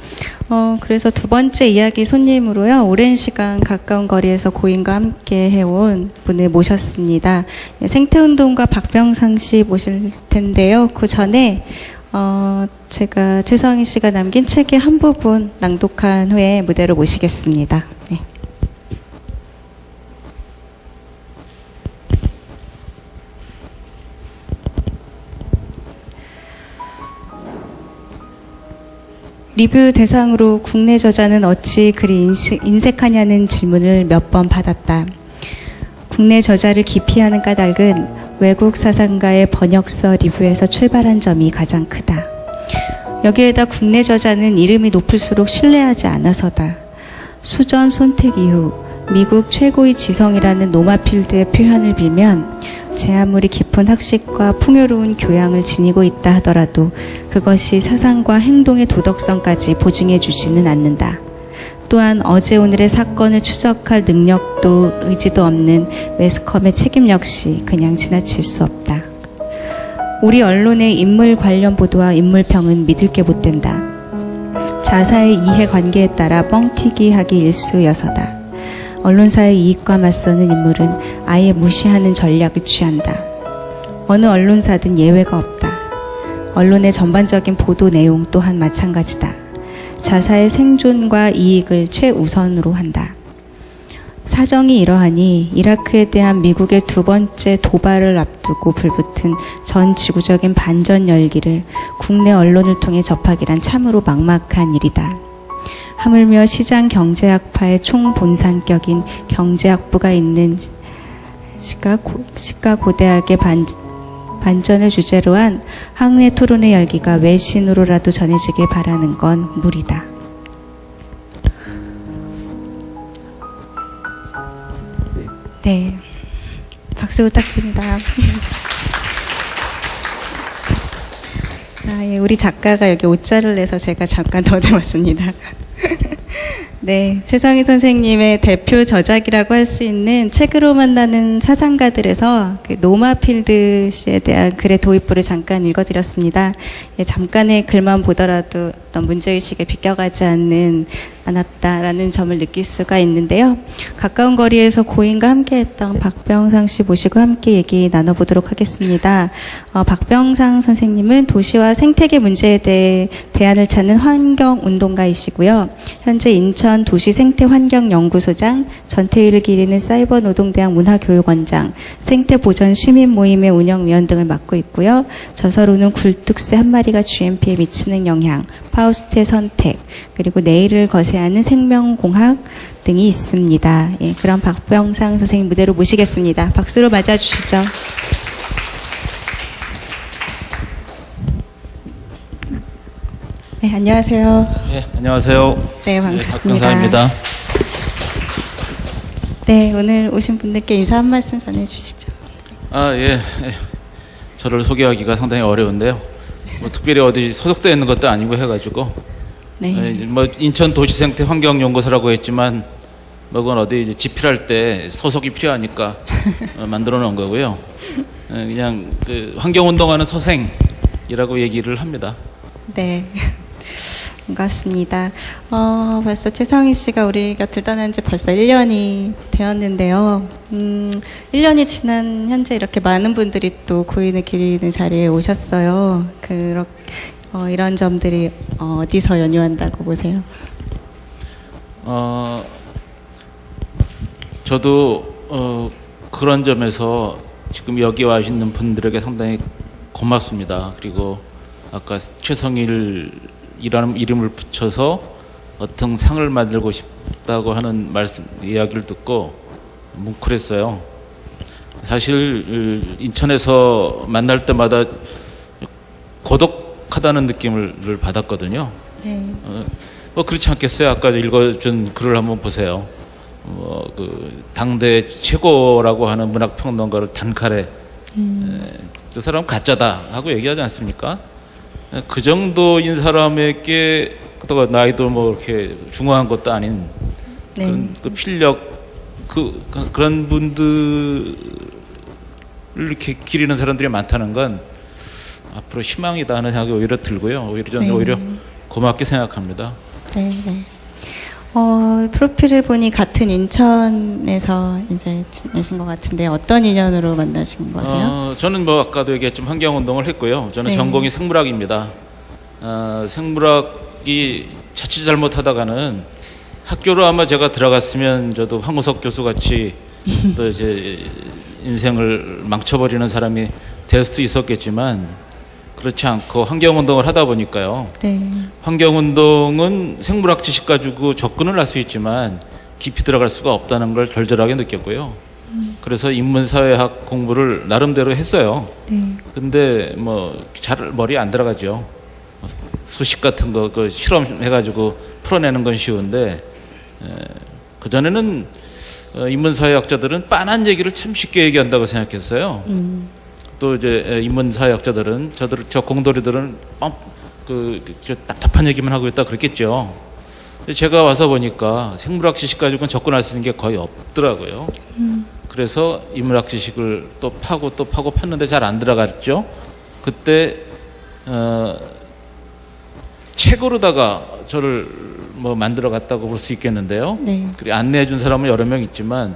그래서 두 번째 이야기 손님으로요, 오랜 시간 가까운 거리에서 고인과 함께 해온 분을 모셨습니다. 생태운동가 박병상 씨 모실 텐데요. 그 전에 제가 최성일 씨가 남긴 책의 한 부분 낭독한 후에 무대로 모시겠습니다. 네. 리뷰 대상으로 국내 저자는 어찌 그리 인색하냐는 질문을 몇 번 받았다. 국내 저자를 기피하는 까닭은 외국 사상가의 번역서 리뷰에서 출발한 점이 가장 크다. 여기에다 국내 저자는 이름이 높을수록 신뢰하지 않아서다. 수전 손택 이후 미국 최고의 지성이라는 노마필드의 표현을 빌면 제 아무리 깊은 학식과 풍요로운 교양을 지니고 있다 하더라도 그것이 사상과 행동의 도덕성까지 보증해 주지는 않는다. 또한 어제 오늘의 사건을 추적할 능력도 의지도 없는 매스컴의 책임 역시 그냥 지나칠 수 없다. 우리 언론의 인물 관련 보도와 인물평은 믿을 게 못 된다. 자사의 이해관계에 따라 뻥튀기하기 일쑤여서다. 언론사의 이익과 맞서는 인물은 아예 무시하는 전략을 취한다. 어느 언론사든 예외가 없다. 언론의 전반적인 보도 내용 또한 마찬가지다. 자사의 생존과 이익을 최우선으로 한다. 사정이 이러하니 이라크에 대한 미국의 두 번째 도발을 앞두고 불붙은 전 지구적인 반전 열기를 국내 언론을 통해 접하기란 참으로 막막한 일이다. 하물며 시장 경제학파의 총본산격인 경제학부가 있는 시카고 대학의 반전을 주제로 한 학내 토론의 열기가 외신으로라도 전해지길 바라는 건 무리다. 네, 박수 부탁드립니다. 예, 우리 작가가 여기 옷자를 내서 제가 잠깐 더듬었습니다. 네, 최성일 선생님의 대표 저작이라고 할 수 있는 책으로 만나는 사상가들에서 노마필드 씨에 대한 글의 도입부를 잠깐 읽어드렸습니다. 예, 잠깐의 글만 보더라도 어떤 문제의식에 비껴가지 않았다라는 점을 느낄 수가 있는데요. 가까운 거리에서 고인과 함께했던 박병상 씨 모시고 함께 얘기 나눠보도록 하겠습니다. 박병상 선생님은 도시와 생태계 문제에 대해 대안을 찾는 환경운동가이시고요. 현재 인천 도시생태환경연구소장, 전태일을 기리는 사이버노동대학 문화교육원장, 생태보전 시민모임의 운영위원 등을 맡고 있고요. 저서로는 굴뚝새 한 마리가 GMP에 미치는 영향, 파우스트의 선택, 그리고 내일을 거세하는 생명공학 등이 있습니다. 예, 그럼 박병상 선생님 무대로 모시겠습니다. 박수로 맞아주시죠. 네, 안녕하세요. 네, 안녕하세요. 네, 반갑습니다. 박병상입니다. 네, 오늘 오신 분들께 인사 한 말씀 전해주시죠. 예. 저를 소개하기가 상당히 어려운데요. 뭐 특별히 어디 소속되어 있는 것도 아니고 해가지고 네. 뭐 인천 도시생태 환경연구소라고 했지만 뭐 그건 어디 이제 집필할 때 소속이 필요하니까 만들어 놓은 거고요. 그냥 그 환경운동하는 서생이라고 얘기를 합니다. 네. 반갑습니다. 벌써 최성희 씨가 우리 곁을 떠난 지 벌써 1년이 되었는데요. 1년이 지난 현재 이렇게 많은 분들이 또 고인을 기리는 자리에 오셨어요. 이런 점들이 어디서 연유한다고 보세요? 저도 그런 점에서 지금 여기 와 있는 분들에게 상당히 고맙습니다. 그리고 아까 최성일이라는 이름을 붙여서 어떤 상을 만들고 싶다고 하는 이야기를 듣고 뭉클했어요. 사실 인천에서 만날 때마다 고독하다는 느낌을 받았거든요. 네. 뭐 그렇지 않겠어요? 아까 읽어준 글을 한번 보세요. 그 당대 최고라고 하는 문학평론가를 단칼에 저 사람 가짜다 하고 얘기하지 않습니까? 그 정도인 사람에게 그다가 나이도 뭐 이렇게 중요한 것도 아닌 네. 그런 그 필력 그런 분들을 이렇게 기리는 사람들이 많다는 건 앞으로 희망이다 하는 생각이 오히려 들고요. 오히려 저는 네. 오히려 고맙게 생각합니다. 네, 네. 프로필을 보니 같은 인천에서 이제 지내신 것 같은데 어떤 인연으로 만나신 거세요? 저는 뭐 아까도 얘기했지만 환경운동을 했고요. 저는 네. 전공이 생물학입니다. 생물학이 자칫 잘못하다가는 학교로 아마 제가 들어갔으면 저도 황우석 교수 같이 또 이제 인생을 망쳐버리는 사람이 될 수도 있었겠지만 그렇지 않고 환경운동을 하다 보니까요. 네. 환경운동은 생물학 지식 가지고 접근을 할 수 있지만 깊이 들어갈 수가 없다는 걸 절절하게 느꼈고요. 그래서 인문사회학 공부를 나름대로 했어요. 네. 근데 뭐 잘 머리에 안 들어가죠. 수식 같은 거 그 실험해가지고 풀어내는 건 쉬운데 그전에는 인문사회학자들은 빤한 얘기를 참 쉽게 얘기한다고 생각했어요. 또 이제 인문사회학자들은 저 공돌이들은 저 답답한 얘기만 하고 있다 그랬겠죠. 근데 제가 와서 보니까 생물학 지식 가지고는 접근할 수 있는 게 거의 없더라고요. 그래서 인문학 지식을 또 파고 팠는데 잘 안 들어갔죠. 그때 책으로다가 저를 뭐 만들어 갔다고 볼 수 있겠는데요. 네. 그리고 안내해 준 사람은 여러 명 있지만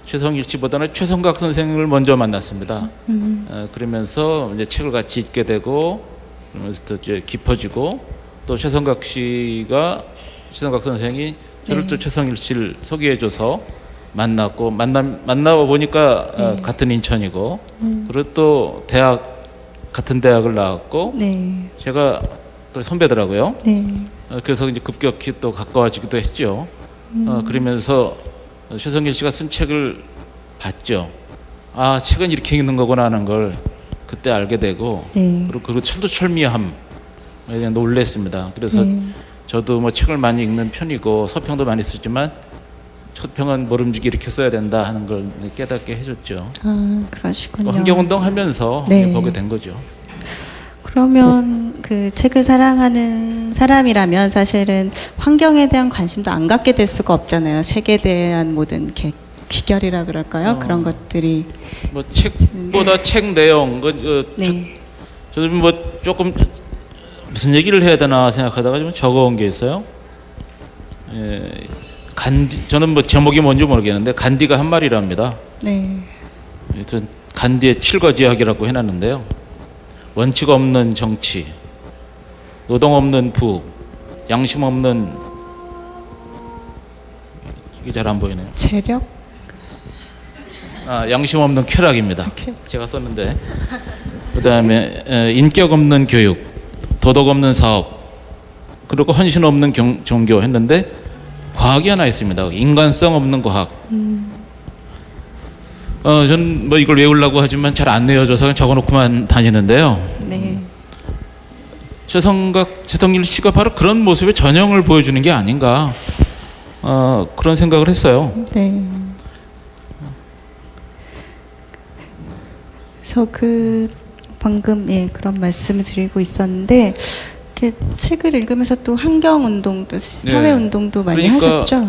최성일 씨보다는 최성각 선생을 먼저 만났습니다. 그러면서 이제 책을 같이 읽게 되고 그러면서 또 이제 깊어지고 또 최성각 선생이 저를 네. 또 최성일 씨를 소개해줘서 만났고 만나 보니까 네. 같은 인천이고 그리고 또 같은 대학을 나왔고 네. 제가 또 선배더라고요. 네. 그래서 이제 급격히 또 가까워지기도 했죠. 그러면서 최성일 씨가 쓴 책을 봤죠. 아, 책은 이렇게 읽는 거구나 하는 걸 그때 알게 되고 네. 그리고 철두철미함에 그냥 놀랬습니다. 그래서 네. 저도 뭐 책을 많이 읽는 편이고 서평도 많이 쓰지만 서평은 모름지기 이렇게 써야 된다 하는 걸 깨닫게 해줬죠. 아, 그러시군요. 환경운동 하면서 네. 보게 된 거죠. 그러면 그 책을 사랑하는 사람이라면 사실은 환경에 대한 관심도 안 갖게 될 수가 없잖아요. 책에 대한 모든 기결이라 그럴까요? 그런 것들이. 뭐 책보다 책 내용, 네. 저는 뭐 조금 무슨 얘기를 해야 되나 생각하다가 좀 적어온 게 있어요. 저는 뭐 제목이 뭔지 모르겠는데 간디가 한 말이랍니다. 네. 하여튼 간디의 칠거지학이라고 해놨는데요. 원칙 없는 정치, 노동 없는 부, 양심 없는 이게 잘 안 보이네요. 재력? 양심 없는 쾌락입니다. 제가 썼는데 그 다음에 인격 없는 교육, 도덕 없는 사업, 그리고 헌신 없는 종교 했는데 과학이 하나 있습니다. 인간성 없는 과학. 저는 뭐 이걸 외우려고 하지만 잘 안 내어줘서 그냥 적어놓고만 다니는데요. 네. 최성일 씨가 바로 그런 모습의 전형을 보여주는 게 아닌가 그런 생각을 했어요. 네. 그래서 방금 그런 말씀을 드리고 있었는데 이렇게 책을 읽으면서 또 환경운동도 사회운동도 많이 그러니까 하셨죠?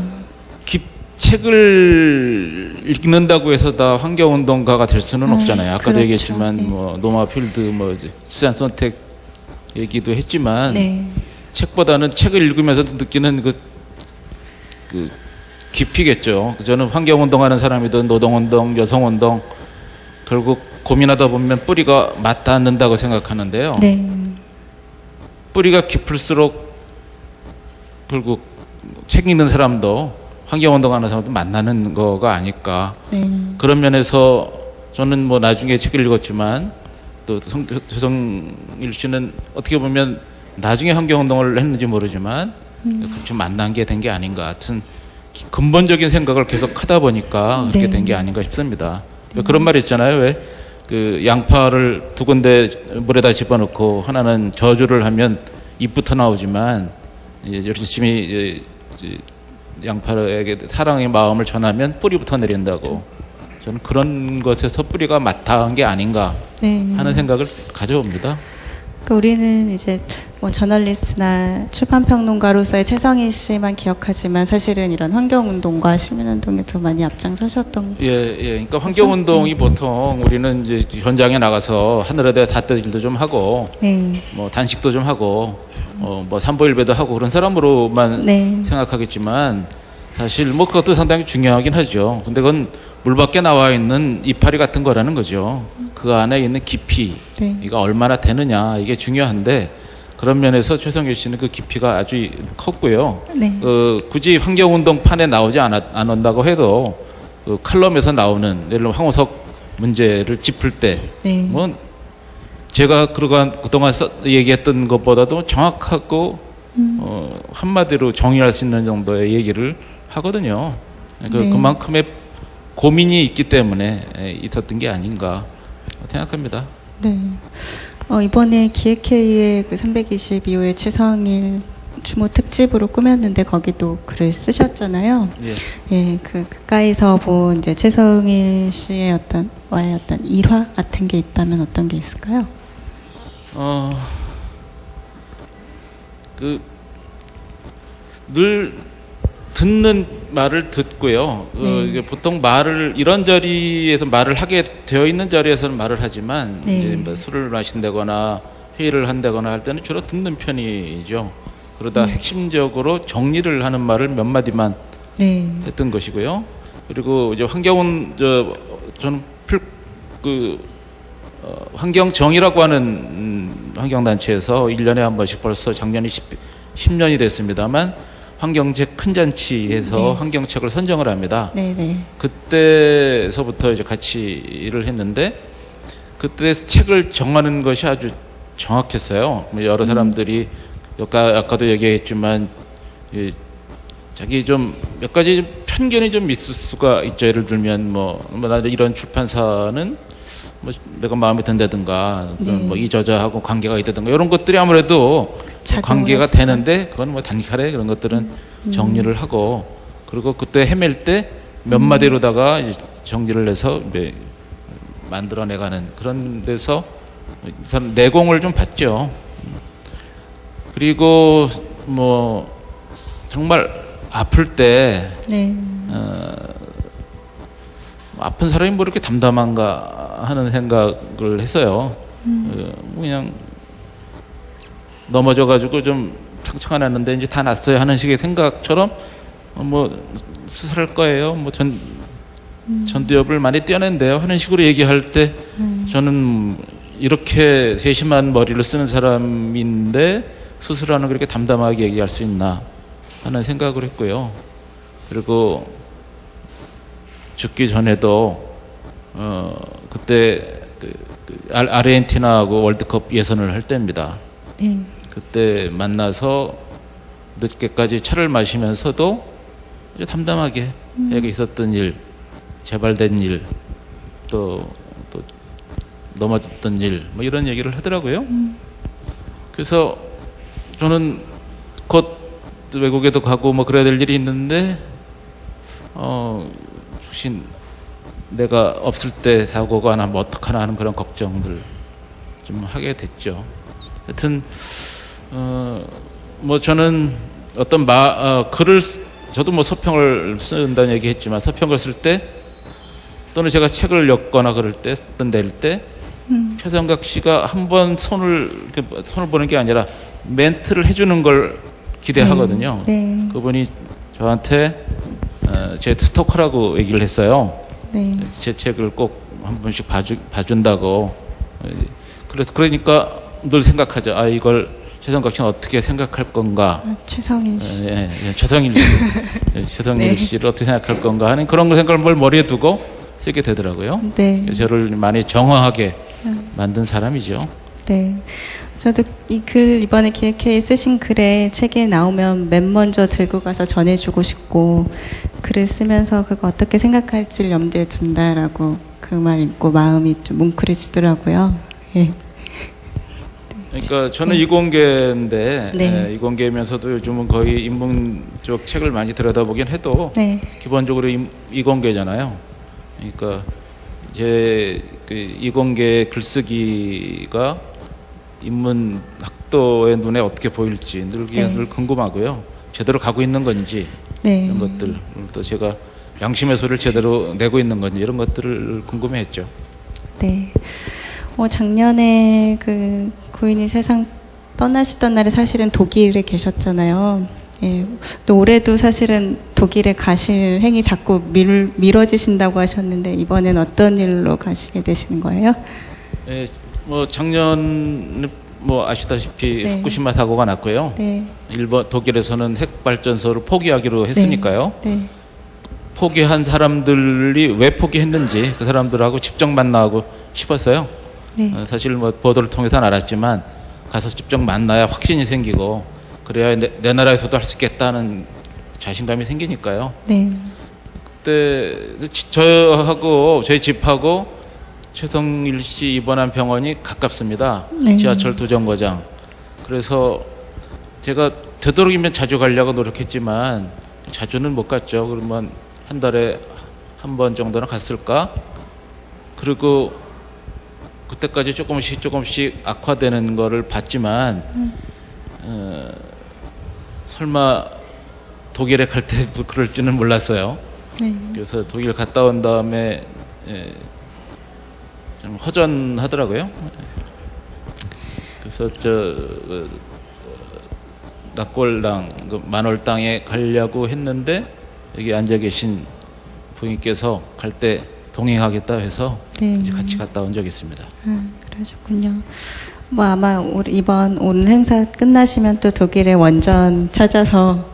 책을 읽는다고 해서 다 환경운동가가 될 수는 없잖아요. 아까도 그렇죠. 얘기했지만 네. 뭐 노마필드 뭐 이제 수잔 선택 얘기도 했지만 네. 책보다는 책을 읽으면서 느끼는 그 깊이겠죠. 저는 환경운동하는 사람이든 노동운동, 여성운동 결국 고민하다 보면 뿌리가 맞닿는다고 생각하는데요. 네. 뿌리가 깊을수록 결국 책 읽는 사람도 환경운동하는 사람도 만나는 거가 아닐까. 네. 그런 면에서 저는 뭐 나중에 책을 읽었지만 또 조성일 씨는 어떻게 보면 나중에 환경운동을 했는지 모르지만 좀 만난 게 된 게 아닌가. 하여튼 근본적인 생각을 계속 하다 보니까 그렇게 네. 된 게 아닌가 싶습니다. 그런 말 있잖아요. 왜 그 양파를 두 군데 물에다 집어넣고 하나는 저주를 하면 잎부터 나오지만 열심히 양파에게 사랑의 마음을 전하면 뿌리부터 내린다고. 저는 그런 것에서 뿌리가 맞닿은 게 아닌가 네. 하는 생각을 가져옵니다. 그러니까 우리는 이제 뭐 저널리스트나 출판평론가로서의 최성일 씨만 기억하지만 사실은 이런 환경운동과 시민운동에도 많이 앞장서셨던. 예. 그러니까 환경운동이 보통 우리는 이제 현장에 나가서 하늘에다 닷들기도 좀 하고, 네. 뭐 단식도 좀 하고, 뭐 산보일배도 하고 그런 사람으로만 네. 생각하겠지만 사실 뭐 그것도 상당히 중요하긴 하죠. 근데 그건 물 밖에 나와 있는 이파리 같은 거라는 거죠. 그 안에 있는 깊이, 네. 이가 얼마나 되느냐 이게 중요한데 그런 면에서 최성일 씨는 그 깊이가 아주 컸고요. 네. 굳이 환경운동판에 나오지 않는다고 해도 그 칼럼에서 나오는 예를 들면 황우석 문제를 짚을 때 네. 뭐 제가 그동안 얘기했던 것보다도 정확하고 한마디로 정의할 수 있는 정도의 얘기를 하거든요. 네. 그만큼의 고민이 있기 때문에 있었던 게 아닌가 생각합니다. 네. 이번에 기획회의에 그 322호의 최성일 추모 특집으로 꾸몄는데 거기도 글을 쓰셨잖아요. 예. 예, 가까이서 본 이제 최성일 씨의 와의 어떤 일화 같은 게 있다면 어떤 게 있을까요? 늘 듣는 말을 듣고요. 이게 보통 이런 자리에서 말을 하게 되어 있는 자리에서는 말을 하지만 네. 이제 뭐 술을 마신다거나 회의를 한다거나 할 때는 주로 듣는 편이죠. 그러다 핵심적으로 정리를 하는 말을 몇 마디만 네. 했던 것이고요. 그리고 이제 저는 환경정이라고 하는 환경단체에서 1년에 한 번씩 벌써 작년이 10년이 됐습니다만 환경책 큰 잔치에서 네. 환경책을 선정을 합니다. 네네. 그때서부터 이제 같이 일을 했는데 그때 책을 정하는 것이 아주 정확했어요. 여러 사람들이 아까도 얘기했지만 자기 좀 몇 가지 편견이 좀 있을 수가 있죠. 예를 들면 나 이런 출판사는 뭐 내가 마음에 든다든가 네. 뭐 이 저자하고 관계가 있다든가 이런 것들이 아무래도 관계가 했어요. 되는데 그건 뭐 단칼에 그런 것들은 정리를 하고 그리고 그때 헤맬 때 몇 마디로다가 이제 정리를 해서 이제 만들어내가는 그런 데서 내공을 좀 받죠. 그리고 뭐 정말 아플 때 네. 아픈 사람이 뭐 이렇게 담담한가 하는 생각을 했어요. 그냥 넘어져가지고 좀 상처가 났는데 이제 다 났어요 하는 식의 생각처럼 뭐 수술할 거예요. 뭐 전두엽을 많이 떼어낸대요 하는 식으로 얘기할 때 저는 이렇게 세심한 머리를 쓰는 사람인데 수술하는 그렇게 담담하게 얘기할 수 있나 하는 생각을 했고요. 그리고 죽기 전에도 그때 아르헨티나하고 월드컵 예선을 할 때입니다. 네. 그때 만나서 늦게까지 차를 마시면서도 이제 담담하게 여기 있었던 일, 재발된 일, 또 넘어졌던 일, 뭐 이런 얘기를 하더라고요. 그래서 저는 곧 외국에도 가고 뭐 그래야 될 일이 있는데 혹시 내가 없을 때 사고가 나면 어떡하나 하는 그런 걱정들 좀 하게 됐죠. 하여튼 뭐 저는 어떤 글을 저도 뭐 서평을 쓴다는 얘기 했지만 서평을 쓸 때 또는 제가 책을 엮거나 그럴 때 낼 때 최성각 씨가 한 번 손을 보는 게 아니라 멘트를 해주는 걸 기대하거든요. 네. 그분이 저한테 제 스토커라고 얘기를 했어요. 네. 제 책을 꼭 한 번씩 봐준다고. 그러니까 늘 생각하죠. 아, 이걸 최성각 씨는 어떻게 생각할 건가. 최성일 씨. 최성일 씨. 최성일 네. 씨를 어떻게 생각할 건가 하는 그런 걸 생각을 머리에 두고 쓰게 되더라고요. 네. 저를 많이 정화하게 만든 사람이죠. 네. 저도 이 글 이번에 기획회에 쓰신 글에 책에 나오면 맨 먼저 들고 가서 전해주고 싶고 글을 쓰면서 그거 어떻게 생각할지를 염두에 둔다라고 그 말 읽고 마음이 좀 뭉클해지더라고요. 예. 그러니까 저는 이공계인데 네. 이공계면서도 요즘은 거의 인문 쪽 책을 많이 들여다보긴 해도 네. 기본적으로 이공계잖아요. 그러니까 이제 그 이공계 글쓰기가 인문 학도의 눈에 어떻게 보일지 늘 궁금하고요. 제대로 가고 있는 건지 네. 이런 것들 또 제가 양심의 소리를 제대로 내고 있는 건지 이런 것들을 궁금해했죠. 네. 작년에 그 고인이 세상 떠나시던 날에 사실은 독일에 계셨잖아요. 예. 또 올해도 사실은 독일에 가실 행위 자꾸 미뤄지신다고 하셨는데 이번엔 어떤 일로 가시게 되시는 거예요? 예, 뭐 작년 뭐 아시다시피 네. 후쿠시마 사고가 났고요. 네. 독일에서는 핵 발전소를 포기하기로 했으니까요. 네. 포기한 사람들이 왜 포기했는지 그 사람들하고 직접 만나고 싶었어요. 네. 사실 뭐 보도를 통해서는 알았지만 가서 직접 만나야 확신이 생기고 그래야 내 나라에서도 할 수 있겠다는 자신감이 생기니까요. 네. 그때 저하고 저희 집하고 최성일 씨 입원한 병원이 가깝습니다. 네. 지하철 2정거장. 그래서 제가 되도록이면 자주 가려고 노력했지만 자주는 못 갔죠. 그러면 한 달에 한 번 정도는 갔을까? 그리고 그때까지 조금씩 악화되는 거를 봤지만 설마 독일에 갈 때 그럴 줄은 몰랐어요. 네. 그래서 독일 갔다 온 다음에 좀 허전하더라고요. 그래서 낙골당 만월당에 가려고 했는데 여기 앉아 계신 부인께서 갈 때 동행하겠다 해서 네. 이제 같이 갔다 온 적이 있습니다. 그러셨군요. 뭐 아마 오늘 행사 끝나시면 또 독일의 원전 찾아서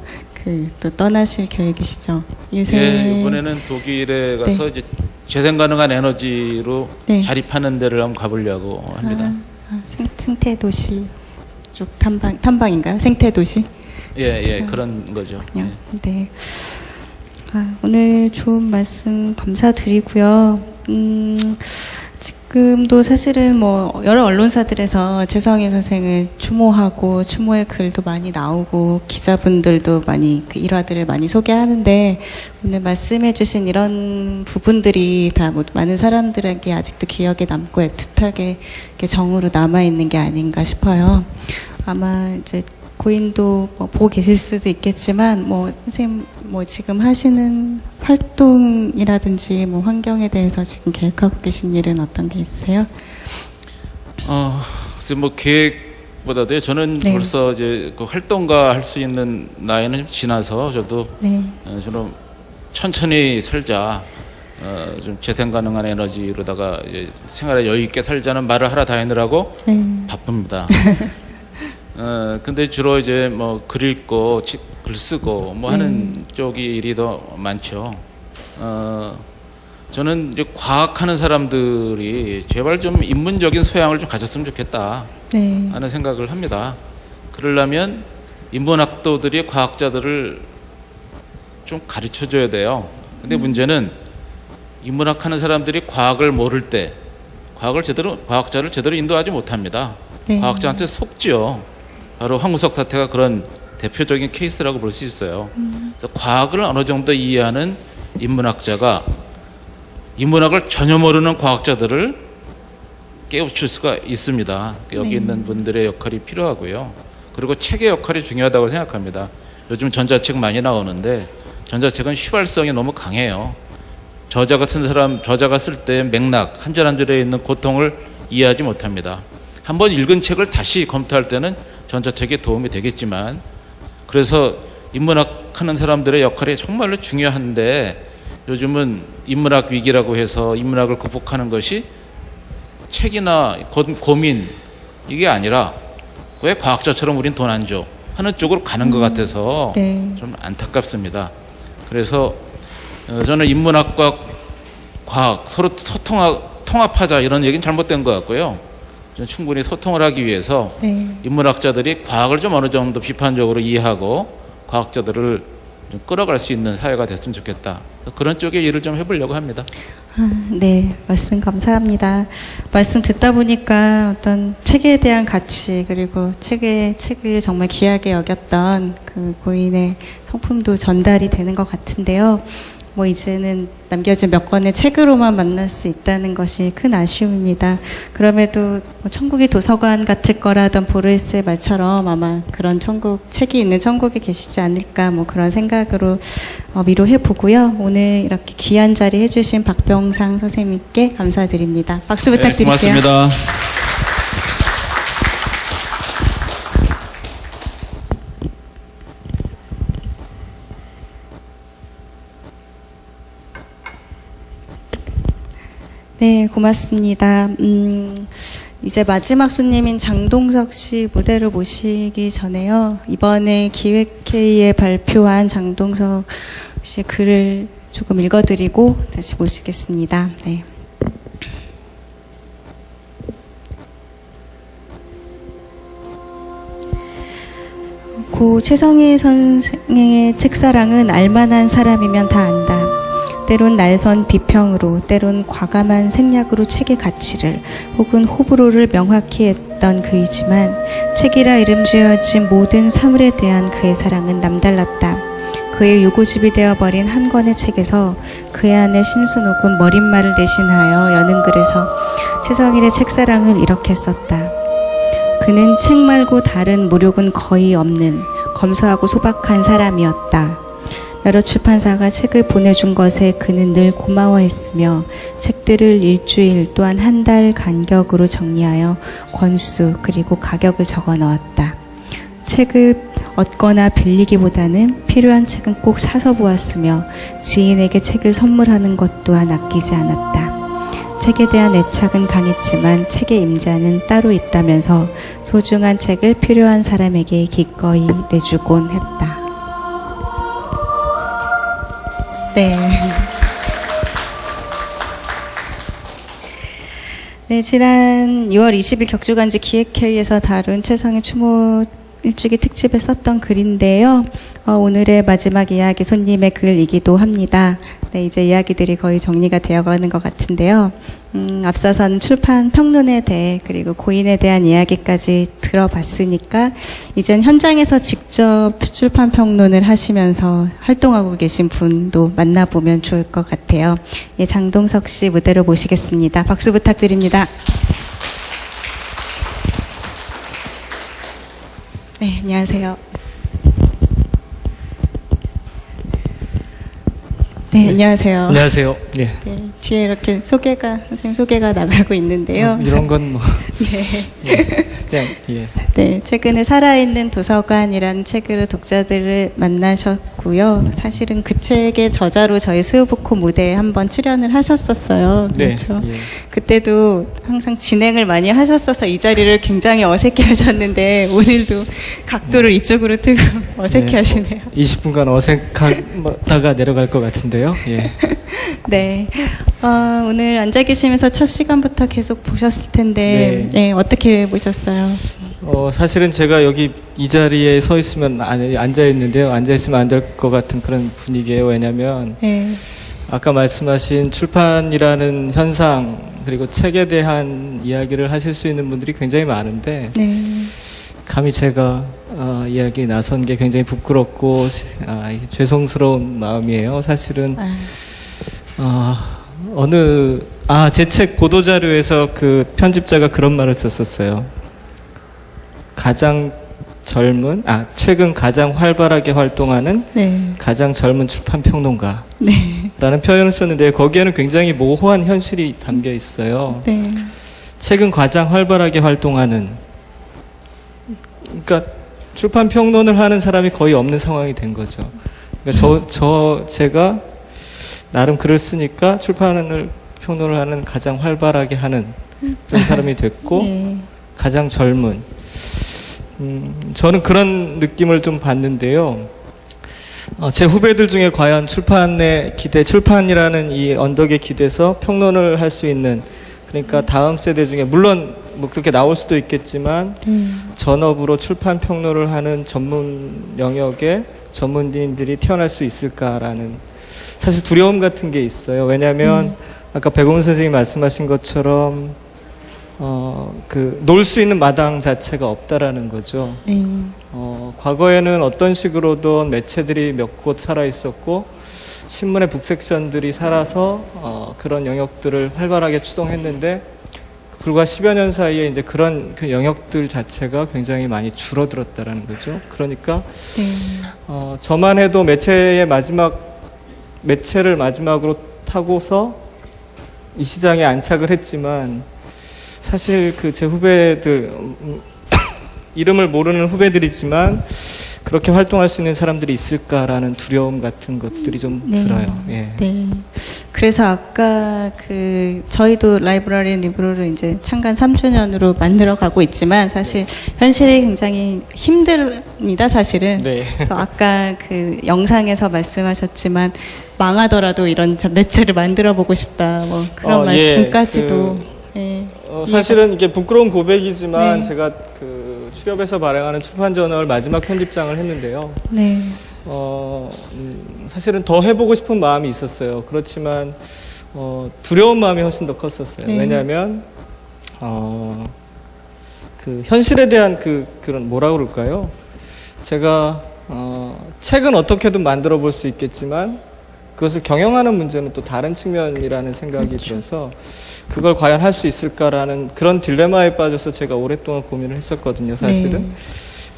또 떠나실 계획이시죠? 요새 예, 이번에는 독일에 가서 이제 재생 가능한 에너지로 네. 자립하는 데를 한번 가보려고 합니다. 생태 도시 쪽 탐방인가요? 생태 도시? 예, 그런 거죠. 예. 네. 오늘 좋은 말씀 감사드리고요. 지금도 사실은 뭐 여러 언론사들에서 최성일 선생을 추모하고 추모의 글도 많이 나오고 기자분들도 많이 그 일화들을 많이 소개하는데 오늘 말씀해주신 이런 부분들이 다 많은 사람들에게 아직도 기억에 남고 애틋하게 이렇게 정으로 남아 있는 게 아닌가 싶어요. 아마 이제 고인도 뭐 보고 계실 수도 있겠지만 뭐 선생님 뭐 지금 하시는 활동이라든지 뭐 환경에 대해서 지금 계획하고 계신 일은 어떤 게 있으세요? 글쎄 뭐 계획보다도요. 저는 네. 벌써 이제 그 활동가 할 수 있는 나이는 좀 지나서 저도 네. 저는 천천히 살자. 좀 재생 가능한 에너지로다가 이제 생활에 여유 있게 살자는 말을 하러 다니느라고 네. 바쁩니다. 근데 주로 이제 뭐 글 읽고 글 쓰고 뭐 하는 쪽이 일이 더 많죠. 저는 이제 과학하는 사람들이 제발 좀 인문적인 소양을 좀 가졌으면 좋겠다 네. 하는 생각을 합니다. 그러려면 인문학도들이 과학자들을 좀 가르쳐줘야 돼요. 근데 문제는 인문학 하는 사람들이 과학을 모를 때 과학자를 제대로 인도하지 못합니다. 네. 과학자한테 속지요. 바로 황우석 사태가 그런 대표적인 케이스라고 볼 수 있어요. 그래서 과학을 어느 정도 이해하는 인문학자가 인문학을 전혀 모르는 과학자들을 깨우칠 수가 있습니다. 여기 있는 분들의 역할이 필요하고요. 그리고 책의 역할이 중요하다고 생각합니다. 요즘 전자책 많이 나오는데 전자책은 휘발성이 너무 강해요. 저자 같은 사람, 저자가 쓸 때 맥락, 한 줄 한 줄에 있는 고통을 이해하지 못합니다. 한번 읽은 책을 다시 검토할 때는 전자책에 도움이 되겠지만, 그래서 인문학 하는 사람들의 역할이 정말로 중요한데, 요즘은 인문학 위기라고 해서 인문학을 극복하는 것이 책이나 고민, 이게 아니라 왜 과학자처럼 우린 돈 안 줘? 하는 쪽으로 가는 것 같아서 네. 좀 안타깝습니다. 그래서 저는 인문학과 과학 서로 통합하자 이런 얘기는 잘못된 것 같고요. 저는 충분히 소통을 하기 위해서 네. 인문학자들이 과학을 좀 어느 정도 비판적으로 이해하고 과학자들을 좀 끌어갈 수 있는 사회가 됐으면 좋겠다. 그런 쪽에 일을 좀 해보려고 합니다. 네, 말씀 감사합니다. 말씀 듣다 보니까 어떤 책에 대한 가치, 그리고 책을 정말 귀하게 여겼던 그 고인의 성품도 전달이 되는 것 같은데요. 뭐 이제는 남겨진 몇 권의 책으로만 만날 수 있다는 것이 큰 아쉬움입니다. 그럼에도 뭐 천국이 도서관 같을 거라던 보르헤스의 말처럼 아마 그런 책이 있는 천국에 계시지 않을까, 뭐 그런 생각으로 위로해 보고요. 오늘 이렇게 귀한 자리 해주신 박병상 선생님께 감사드립니다. 박수 부탁드릴게요. 네, 고맙습니다. 네, 고맙습니다. 이제 마지막 손님인 장동석 씨 무대로 모시기 전에요. 이번에 기획회의에 발표한 장동석 씨 글을 조금 읽어드리고 다시 모시겠습니다. 네. 고 최성희 선생의 책사랑은 알만한 사람이면 다 안다. 때론 날선 비평으로, 때론 과감한 생략으로 책의 가치를 혹은 호불호를 명확히 했던 그이지만 책이라 이름 지어진 모든 사물에 대한 그의 사랑은 남달랐다. 그의 유고집이 되어버린 한 권의 책에서 그의 안에 신수 녹은 머릿말을 대신하여 여는 글에서 최성일의 책사랑을 이렇게 썼다. 그는 책 말고 다른 무력은 거의 없는 검소하고 소박한 사람이었다. 여러 출판사가 책을 보내준 것에 그는 늘 고마워했으며 책들을 일주일 또한 한 달 간격으로 정리하여 권수 그리고 가격을 적어 넣었다. 책을 얻거나 빌리기보다는 필요한 책은 꼭 사서 보았으며 지인에게 책을 선물하는 것 또한 아끼지 않았다. 책에 대한 애착은 강했지만 책의 임자는 따로 있다면서 소중한 책을 필요한 사람에게 기꺼이 내주곤 했다. 네. 네, 지난 6월 20일 격주간지 기획회의에서 다룬 최성희 추모 일주기 특집에 썼던 글인데요. 오늘의 마지막 이야기 손님의 글이기도 합니다. 네, 이제 이야기들이 거의 정리가 되어가는 것 같은데요. 앞서서는 출판 평론에 대해 그리고 고인에 대한 이야기까지 들어봤으니까 이젠 현장에서 직접 출판 평론을 하시면서 활동하고 계신 분도 만나보면 좋을 것 같아요. 예, 장동석 씨 무대로 모시겠습니다. 박수 부탁드립니다. 네, 안녕하세요. 네, 안녕하세요. 안녕하세요. 예. 네, 뒤에 이렇게 선생님 소개가 나가고 있는데요. 이런 건 뭐. 네. 예. 그냥, 예. 네, 최근에 살아있는 도서관이라는 책으로 독자들을 만나셨고요. 사실은 그 책의 저자로 저희 수요복고 무대에 한번 출연을 하셨었어요. 네. 그렇죠. 예. 그때도 항상 진행을 많이 하셔서 이 자리를 굉장히 어색해 하셨는데 오늘도 각도를 이쪽으로 뜨고 어색해 네. 하시네요. 20분간 어색하다가 내려갈 것 같은데요. 예. 네. 오늘 앉아 계시면서 첫 시간부터 계속 보셨을 텐데, 네, 어떻게 보셨어요? 사실은 제가 여기 이 자리에 서 있으면 앉아 있는데요. 앉아 있으면 안 될 것 같은 그런 분위기예요. 왜냐면, 네. 아까 말씀하신 출판이라는 현상, 그리고 책에 대한 이야기를 하실 수 있는 분들이 굉장히 많은데, 네. 감히 제가 이야기 나선 게 굉장히 부끄럽고 죄송스러운 마음이에요. 사실은 제 책 보도자료에서 그 편집자가 그런 말을 썼었어요. 가장 최근 가장 활발하게 활동하는 네. 가장 젊은 출판 평론가. 네. 라는 표현을 썼는데 거기에는 굉장히 모호한 현실이 담겨 있어요. 네. 최근 가장 활발하게 활동하는, 그러니까 출판 평론을 하는 사람이 거의 없는 상황이 된 거죠. 그러니까 제가 나름 글을 쓰니까 평론을 하는 가장 활발하게 하는 그런 사람이 됐고 네. 가장 젊은. 저는 그런 느낌을 좀 받는데요. 제 후배들 중에 과연 출판이라는 이 언덕에 기대서 평론을 할 수 있는, 그러니까 다음 세대 중에, 물론 뭐 그렇게 나올 수도 있겠지만, 전업으로 출판 평론을 하는 전문 영역의 전문인들이 태어날 수 있을까라는 사실 두려움 같은 게 있어요. 왜냐하면 아까 백오문 선생님이 말씀하신 것처럼 놀 수 있는 마당 자체가 없다라는 거죠. 과거에는 어떤 식으로든 매체들이 몇 곳 살아 있었고, 신문의 북섹션들이 살아서, 그런 영역들을 활발하게 추동했는데, 불과 10여 년 사이에 이제 그런 그 영역들 자체가 굉장히 많이 줄어들었다라는 거죠. 그러니까, 저만 해도 매체를 마지막으로 타고서 이 시장에 안착을 했지만, 사실 제 후배들, 이름을 모르는 후배들이지만 그렇게 활동할 수 있는 사람들이 있을까라는 두려움 같은 것들이 좀 들어요. 예. 네. 그래서 아까 저희도 라이브러리 리브로를 이제 창간 3주년으로 만들어 가고 있지만 사실 현실이 굉장히 힘듭니다, 사실은. 네. 그래서 아까 영상에서 말씀하셨지만 망하더라도 이런 매체를 만들어 보고 싶다, 뭐 그런 말씀까지도. 예. 사실은 이게 부끄러운 고백이지만 네. 제가 출협에서 발행하는 출판저널 마지막 편집장을 했는데요. 네. 사실은 더 해보고 싶은 마음이 있었어요. 그렇지만 두려운 마음이 훨씬 더 컸었어요. 네. 왜냐하면 현실에 대한 그런 뭐라 그럴까요? 제가 책은 어떻게든 만들어 볼 수 있겠지만 그것을 경영하는 문제는 또 다른 측면이라는 생각이 들어서 그걸 과연 할 수 있을까라는 그런 딜레마에 빠져서 제가 오랫동안 고민을 했었거든요, 사실은. 네.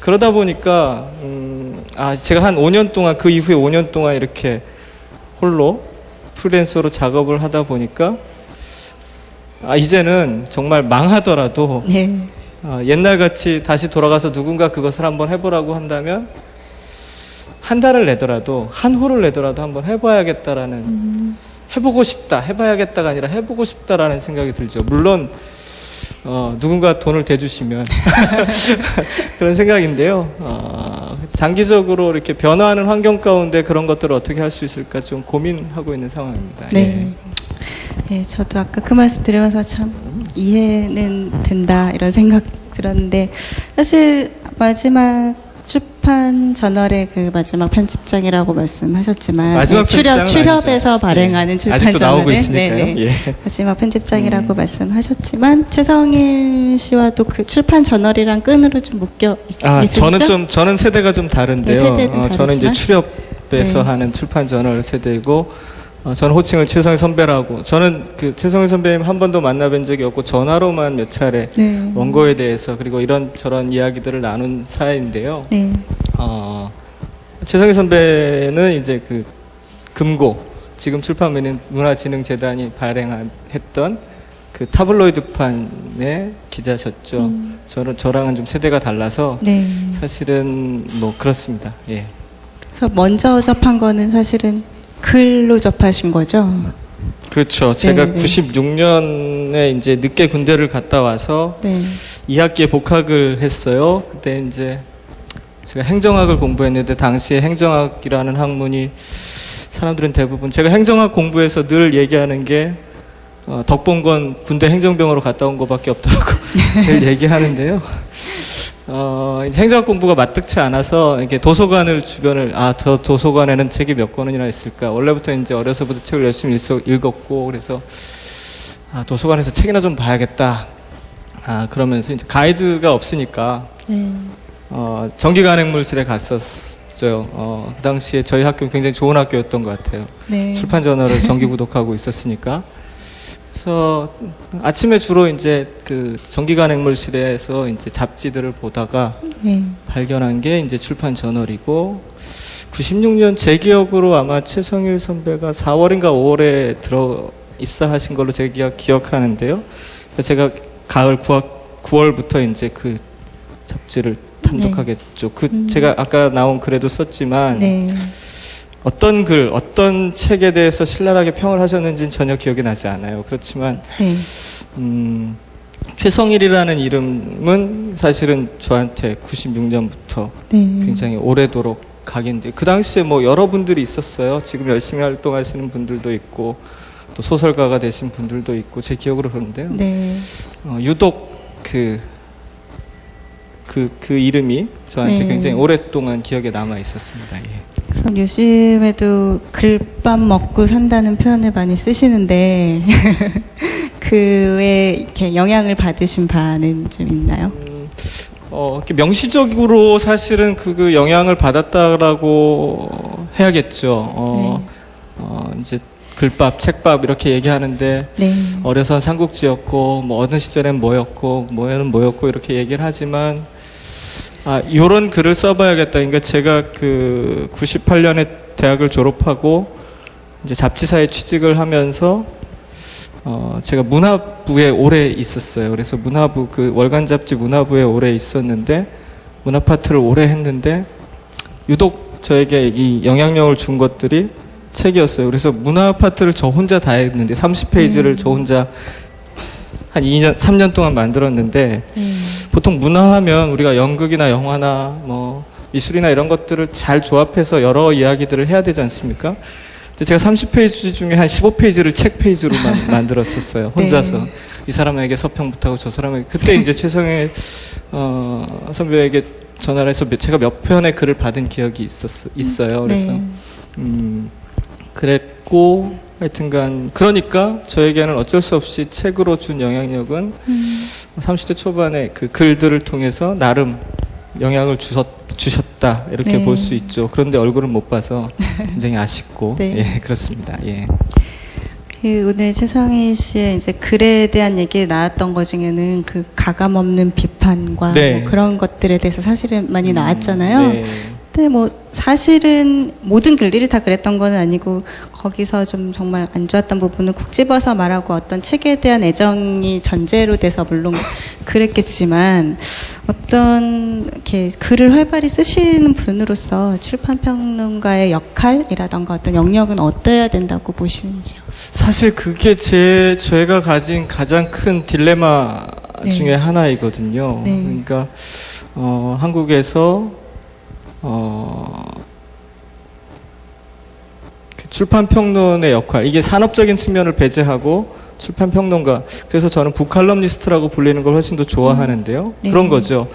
그러다 보니까 제가 한 5년 동안, 그 이후에 5년 동안 이렇게 홀로 프리랜서로 작업을 하다 보니까 이제는 정말 망하더라도 네. 옛날같이 다시 돌아가서 누군가 그것을 한번 해보라고 한다면 한 달을 내더라도 한 호를 내더라도 한번 해봐야겠다라는 해보고 싶다, 해봐야겠다가 아니라 해보고 싶다라는 생각이 들죠. 물론 누군가 돈을 대주시면 그런 생각인데요. 장기적으로 이렇게 변화하는 환경 가운데 그런 것들을 어떻게 할 수 있을까 좀 고민하고 있는 상황입니다. 네. 예, 저도 아까 그 말씀 드리면서 참 이해는 된다 이런 생각 들었는데 사실 마지막 출판 저널의 마지막 편집장이라고 말씀하셨지만 마지막 출협에서 발행하는 출판 아직도 저널의 나오고 있으니까요. 예. 마지막 편집장이라고 말씀하셨지만 최성일 씨와 또 출판 저널이랑 끈으로 좀 묶여 있으시죠? 저는 세대가 좀 다른데요. 세대는 저는 이제 다르지만? 출협에서 하는 출판 저널 세대이고 저는 호칭을 최성일 선배라고. 저는 최성일 선배님 한 번도 만나뵌 적이 없고 전화로만 몇 차례 원고에 대해서 그리고 이런저런 이야기들을 나눈 사이인데요. 네. 최성일 선배는 이제 금고, 지금 출판문화진흥재단이 발행했던 타블로이드판의 기자셨죠. 저랑은 좀 세대가 달라서 네. 사실은 뭐 그렇습니다. 예. 그래서 먼저 접한 거는 사실은 글로 접하신 거죠? 그렇죠. 제가 네. 96년에 이제 늦게 군대를 갔다 와서 네. 2학기에 복학을 했어요. 그때 이제 제가 행정학을 공부했는데 당시에 행정학이라는 학문이 사람들은 대부분 제가 행정학 공부해서 늘 얘기하는 게 덕봉건 군대 행정병으로 갔다 온 것밖에 없다고 늘 얘기하는데요. 이제 행정학 공부가 마뜩치 않아서 이렇게 도서관을 주변을 저 도서관에는 책이 몇 권이나 있을까. 원래부터 이제 어려서부터 책을 열심히 읽었고 그래서 도서관에서 책이나 좀 봐야겠다. 그러면서 이제 가이드가 없으니까 정기 간행물실에 갔었죠. 그 당시에 저희 학교는 굉장히 좋은 학교였던 것 같아요. 네. 출판 저널을 정기 구독하고 있었으니까. 그래서 아침에 주로 이제 그 정기간행물실에서 이제 잡지들을 보다가 네. 발견한 게 이제 출판 저널이고 96년 제 기억으로 아마 최성일 선배가 4월인가 5월에 들어 입사하신 걸로 제가 기억하는데요. 제가 가을 9월부터 이제 그 잡지를 탐독하겠죠. 제가 아까 나온 글에도 썼지만 네. 어떤 글, 어떤 책에 대해서 신랄하게 평을 하셨는지는 전혀 기억이 나지 않아요. 그렇지만 네. 최성일이라는 이름은 사실은 저한테 96년부터 네. 굉장히 오래도록 각인데 그 당시에 뭐 여러분들이 있었어요. 지금 열심히 활동하시는 분들도 있고 또 소설가가 되신 분들도 있고 제 기억으로 그런데요. 네. 유독 그 이름이 저한테 네. 굉장히 오랫동안 기억에 남아 있었습니다. 예. 그럼 요즘에도 글밥 먹고 산다는 표현을 많이 쓰시는데 그에 이렇게 영향을 받으신 바는 좀 있나요? 이렇게 명시적으로 사실은 그 영향을 받았다라고 해야겠죠. 이제 글밥, 책밥 이렇게 얘기하는데 네. 어려선 삼국지였고 뭐 어느 시절엔 뭐였고 뭐에는 뭐였고 이렇게 얘기를 하지만 요런 글을 써봐야겠다. 그러니까 제가 그 98년에 대학을 졸업하고 이제 잡지사에 취직을 하면서 제가 문화부에 오래 있었어요. 그래서 문화부 그 월간 잡지 문화부에 오래 있었는데 문화 파트를 오래 했는데 유독 저에게 이 영향력을 준 것들이 책이었어요. 그래서 문화 파트를 저 혼자 다 했는데 30페이지를 저 혼자 한 2년, 3년 동안 만들었는데 보통 문화하면 우리가 연극이나 영화나 뭐 미술이나 이런 것들을 잘 조합해서 여러 이야기들을 해야 되지 않습니까? 근데 제가 30페이지 중에 한 15페이지를 책 페이지로만 만들었었어요. 혼자서. 네. 이 사람에게 서평부터 그때 이제 최성일 선배에게 전화를 해서 제가 몇 편의 글을 받은 기억이 있어요. 그래서 네. 그랬고 하여튼간 그러니까 저에게는 어쩔 수 없이 책으로 준 영향력은 30대 초반에 그 글들을 통해서 나름 영향을 주셨다 이렇게 네. 볼 수 있죠. 그런데 얼굴은 못 봐서 굉장히 아쉽고 네. 예 그렇습니다. 예. 오늘 최성일 씨의 이제 글에 대한 얘기 나왔던 것 중에는 그 가감 없는 비판과 네. 뭐 그런 것들에 대해서 사실은 많이 나왔잖아요. 네. 근데 뭐 사실은 모든 글들이 다 그랬던 건 아니고 거기서 좀 정말 안 좋았던 부분은 콕 집어서 말하고 어떤 책에 대한 애정이 전제로 돼서 물론 그랬겠지만 어떤 이렇게 글을 활발히 쓰시는 분으로서 출판평론가의 역할이라던가 어떤 영역은 어떠해야 된다고 보시는지요? 사실 그게 제가 가진 가장 큰 딜레마 네. 중에 하나이거든요. 네. 그러니까 한국에서 그 출판평론의 역할, 이게 산업적인 측면을 배제하고 출판평론가, 그래서 저는 북칼럼니스트라고 불리는 걸 훨씬 더 좋아하는데요. 네. 그런 거죠.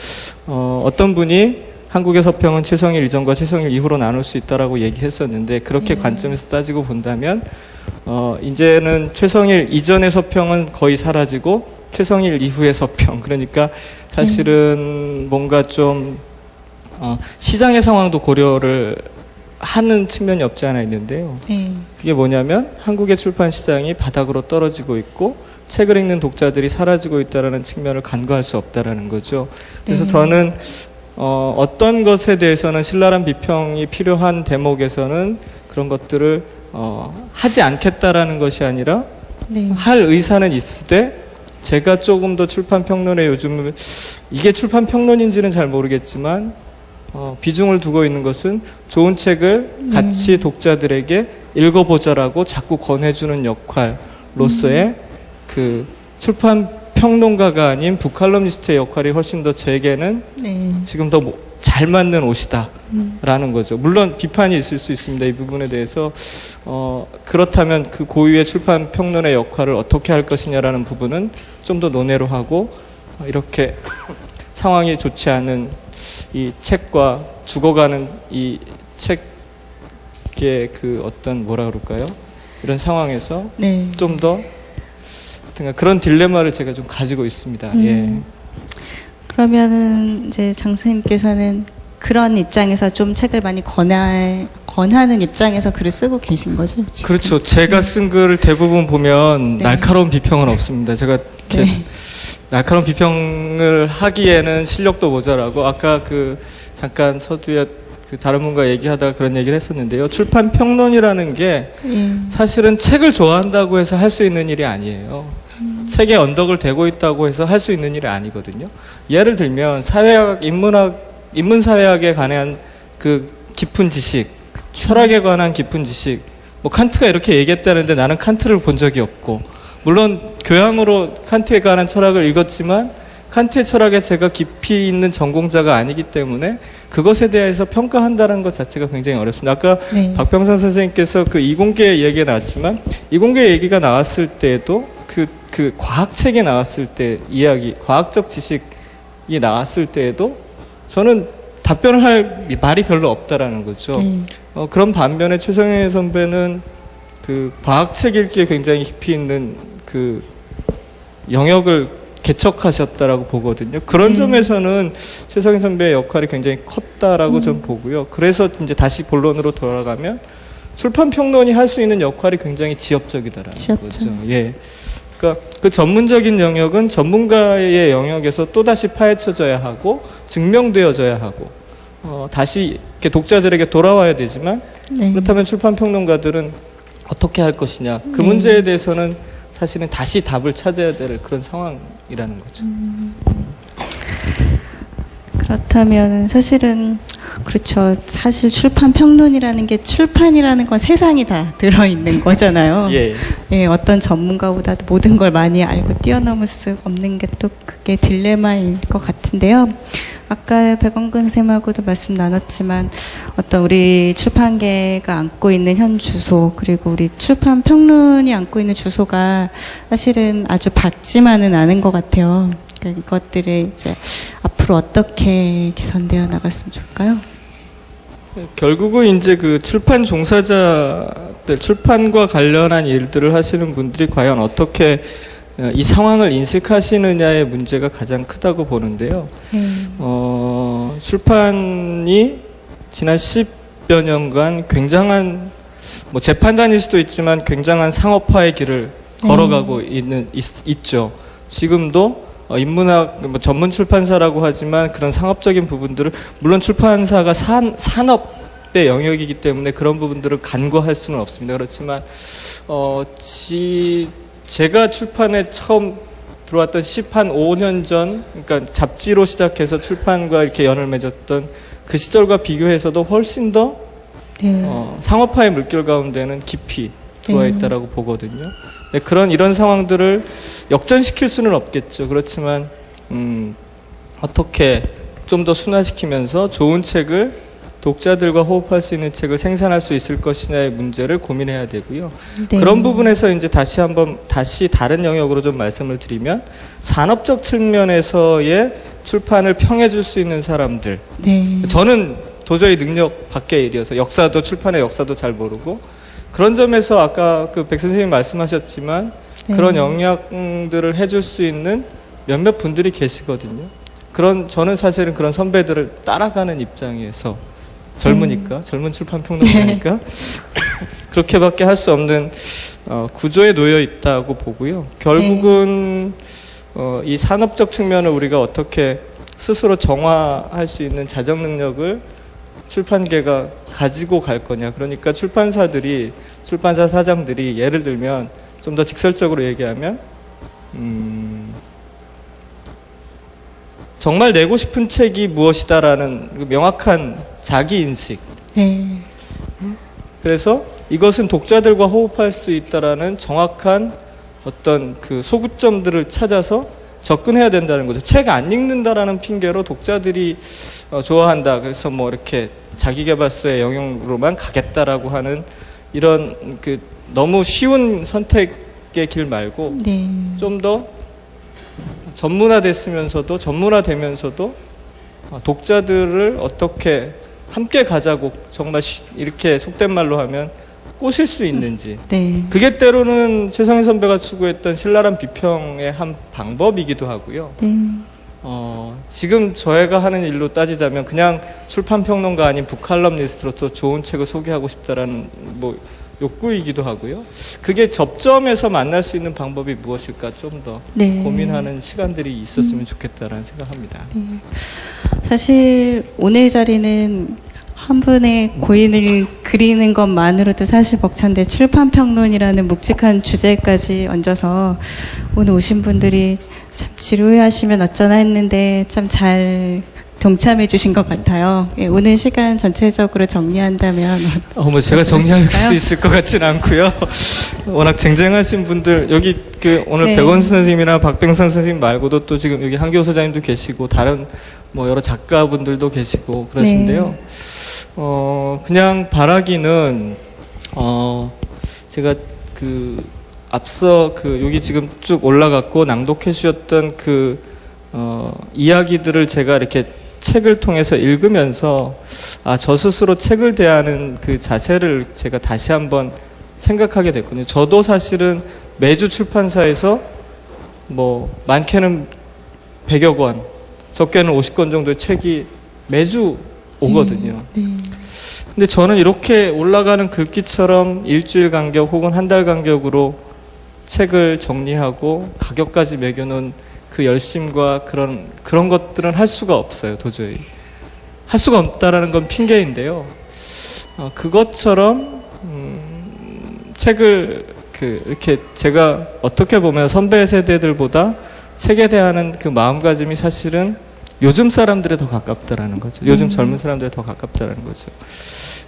어떤 분이 한국의 서평은 최성일 이전과 최성일 이후로 나눌 수 있다라고 얘기했었는데 그렇게 네. 관점에서 따지고 본다면 이제는 최성일 이전의 서평은 거의 사라지고 최성일 이후의 서평, 그러니까 사실은 뭔가 좀 시장의 상황도 고려를 하는 측면이 없지 않아 있는데요. 네. 그게 뭐냐면 한국의 출판 시장이 바닥으로 떨어지고 있고 책을 읽는 독자들이 사라지고 있다는 측면을 간과할 수 없다라는 거죠. 그래서 네. 저는 어떤 것에 대해서는 신랄한 비평이 필요한 대목에서는 그런 것들을 하지 않겠다라는 것이 아니라 네. 할 의사는 있으되 제가 조금 더 출판평론에 요즘 이게 출판평론인지는 잘 모르겠지만 비중을 두고 있는 것은 좋은 책을 같이 독자들에게 읽어보자라고 자꾸 권해주는 역할로서의 그 출판평론가가 아닌 북칼럼니스트의 역할이 훨씬 더 제게는 네. 지금 더 잘 맞는 옷이다라는 거죠. 물론 비판이 있을 수 있습니다. 이 부분에 대해서 그렇다면 그 고유의 출판평론의 역할을 어떻게 할 것이냐라는 부분은 좀 더 논의로 하고 이렇게 상황이 좋지 않은 이 책과 죽어가는 이 책의 그 어떤 뭐라 그럴까요? 이런 상황에서 네. 좀 더 그런 딜레마를 제가 좀 가지고 있습니다. 예. 그러면은 이제 장수님께서는 그런 입장에서 좀 책을 많이 권하는 입장에서 글을 쓰고 계신 거죠? 지금? 그렇죠. 제가 쓴 글을 대부분 보면 네. 날카로운 비평은 없습니다. 제가 이렇게 네. 날카로운 비평을 하기에는 실력도 모자라고 아까 그 잠깐 서두에 그 다른 분과 얘기하다가 그런 얘기를 했었는데요. 출판 평론이라는 게 예. 사실은 책을 좋아한다고 해서 할 수 있는 일이 아니에요. 책에 언덕을 대고 있다고 해서 할 수 있는 일이 아니거든요. 예를 들면 사회학, 인문사회학에 관한 그 깊은 지식, 철학에 관한 깊은 지식, 뭐 칸트가 이렇게 얘기했다는데 나는 칸트를 본 적이 없고, 물론 교양으로 칸트에 관한 철학을 읽었지만 칸트의 철학에 제가 깊이 있는 전공자가 아니기 때문에 그것에 대해서 평가한다는 것 자체가 굉장히 어렵습니다. 아까 네. 박병선 선생님께서 그 이공계 얘기가 나왔지만 이공계 얘기가 나왔을 때도 그 과학책이 나왔을 때 이야기, 과학적 지식이 나왔을 때에도 저는 답변을 할 말이 별로 없다라는 거죠. 네. 그런 반면에 최성애 선배는 그 과학책 읽기에 굉장히 깊이 있는 그 영역을 개척하셨다라고 보거든요. 그런 네. 점에서는 최성애 선배의 역할이 굉장히 컸다라고 저는 보고요. 그래서 이제 다시 본론으로 돌아가면 출판 평론이 할 수 있는 역할이 굉장히 지엽적이다라는 지엽적. 거죠. 예. 그러니까 그 전문적인 영역은 전문가의 영역에서 또다시 파헤쳐져야 하고 증명되어져야 하고 다시 이렇게 독자들에게 돌아와야 되지만 네. 그렇다면 출판 평론가들은 어떻게 할 것이냐 그 네. 문제에 대해서는 사실은 다시 답을 찾아야 될 그런 상황이라는 거죠. 그렇다면 사실은 그렇죠. 사실 출판 평론이라는 게 출판이라는 건 세상이 다 들어있는 거잖아요. 예. 예, 어떤 전문가보다도 모든 걸 많이 알고 뛰어넘을 수 없는 게 또 그게 딜레마일 것 같은데요. 아까 백원근 선생님하고도 말씀 나눴지만 어떤 우리 출판계가 안고 있는 현 주소 그리고 우리 출판 평론이 안고 있는 주소가 사실은 아주 밝지만은 않은 것 같아요. 그러니까 이것들이 이제 앞으로 어떻게 개선되어 나갔으면 좋을까요? 결국은 이제 그 출판 종사자들, 출판과 관련한 일들을 하시는 분들이 과연 어떻게 이 상황을 인식하시느냐의 문제가 가장 크다고 보는데요. 출판이 지난 10여 년간 굉장한, 뭐 제 판단일 수도 있지만 굉장한 상업화의 길을 걸어가고 있죠. 지금도 인문학 뭐 전문 출판사라고 하지만 그런 상업적인 부분들을 물론 출판사가 산업의 영역이기 때문에 그런 부분들을 간과할 수는 없습니다. 그렇지만 제가 출판에 처음 들어왔던 15년 전, 그러니까 잡지로 시작해서 출판과 이렇게 연을 맺었던 그 시절과 비교해서도 훨씬 더 상업화의 물결 가운데는 깊이 들어와 있다라고 보거든요. 네, 이런 상황들을 역전시킬 수는 없겠죠. 그렇지만 어떻게 좀 더 순화시키면서 좋은 책을 독자들과 호흡할 수 있는 책을 생산할 수 있을 것이냐의 문제를 고민해야 되고요. 네. 그런 부분에서 이제 다시 다른 영역으로 좀 말씀을 드리면 산업적 측면에서의 출판을 평해줄 수 있는 사람들. 네. 저는 도저히 능력 밖의 일이어서 출판의 역사도 잘 모르고 그런 점에서 아까 그 백 선생님 말씀하셨지만 그런 영역들을 해줄 수 있는 몇몇 분들이 계시거든요. 저는 사실은 그런 선배들을 따라가는 입장에서 젊으니까 젊은 출판 평론가니까 그렇게밖에 할 수 없는 구조에 놓여 있다고 보고요. 결국은 이 산업적 측면을 우리가 어떻게 스스로 정화할 수 있는 자정 능력을 출판계가 가지고 갈 거냐. 그러니까 출판사 사장들이 예를 들면 좀 더 직설적으로 얘기하면 정말 내고 싶은 책이 무엇이다라는 명확한 자기인식. 네. 그래서 이것은 독자들과 호흡할 수 있다라는 정확한 어떤 그 소구점들을 찾아서 접근해야 된다는 거죠. 책 안 읽는다라는 핑계로 독자들이 좋아한다. 그래서 뭐 이렇게 자기계발서의 영역으로만 가겠다라고 하는 이런 그 너무 쉬운 선택의 길 말고 좀 더 전문화되면서도 독자들을 어떻게 함께 가자고 정말 이렇게 속된 말로 하면 꼬실 수 있는지. 네. 그게 때로는 최성희 선배가 추구했던 신랄한 비평의 한 방법이기도 하고요. 지금 저희가 하는 일로 따지자면 그냥 출판평론가 아닌 북칼럼니스트로서 좋은 책을 소개하고 싶다라는 뭐 욕구이기도 하고요. 그게 접점에서 만날 수 있는 방법이 무엇일까 좀 더 네. 고민하는 시간들이 있었으면 좋겠다라는 생각합니다. 사실 오늘 자리는 한 분의 고인을 그리는 것만으로도 사실 벅찬데 출판평론이라는 묵직한 주제까지 얹어서 오늘 오신 분들이 참 지루해하시면 어쩌나 했는데 참 잘 동참해 주신 것 같아요. 예, 오늘 시간 전체적으로 정리한다면 뭐 제가 정리할 수 있을 것 같지는 않고요. 워낙 쟁쟁하신 분들 여기 그 오늘 네. 백원순 선생님이나 박병선 선생님 말고도 또 지금 여기 한교우 소장님도 계시고 다른 뭐 여러 작가분들도 계시고 그러신데요. 그냥 바라기는 제가 그 앞서 그 여기 지금 쭉 올라갔고 낭독해 주셨던 그 이야기들을 제가 이렇게 책을 통해서 읽으면서 저 스스로 책을 대하는 그 자세를 제가 다시 한번 생각하게 됐거든요. 저도 사실은 매주 출판사에서 뭐 많게는 100여 권, 적게는 50권 정도의 책이 매주 오거든요. 근데 저는 이렇게 올라가는 글귀처럼 일주일 간격 혹은 한 달 간격으로 책을 정리하고 가격까지 매겨놓은 그 열심과 그런 것들은 할 수가 없어요. 도저히 할 수가 없다라는 건 핑계인데요. 그것처럼 책을 이렇게 제가 어떻게 보면 선배 세대들보다 책에 대한 그 마음가짐이 사실은 요즘 사람들에 더 가깝다라는 거죠. 요즘 젊은 사람들에 더 가깝다라는 거죠.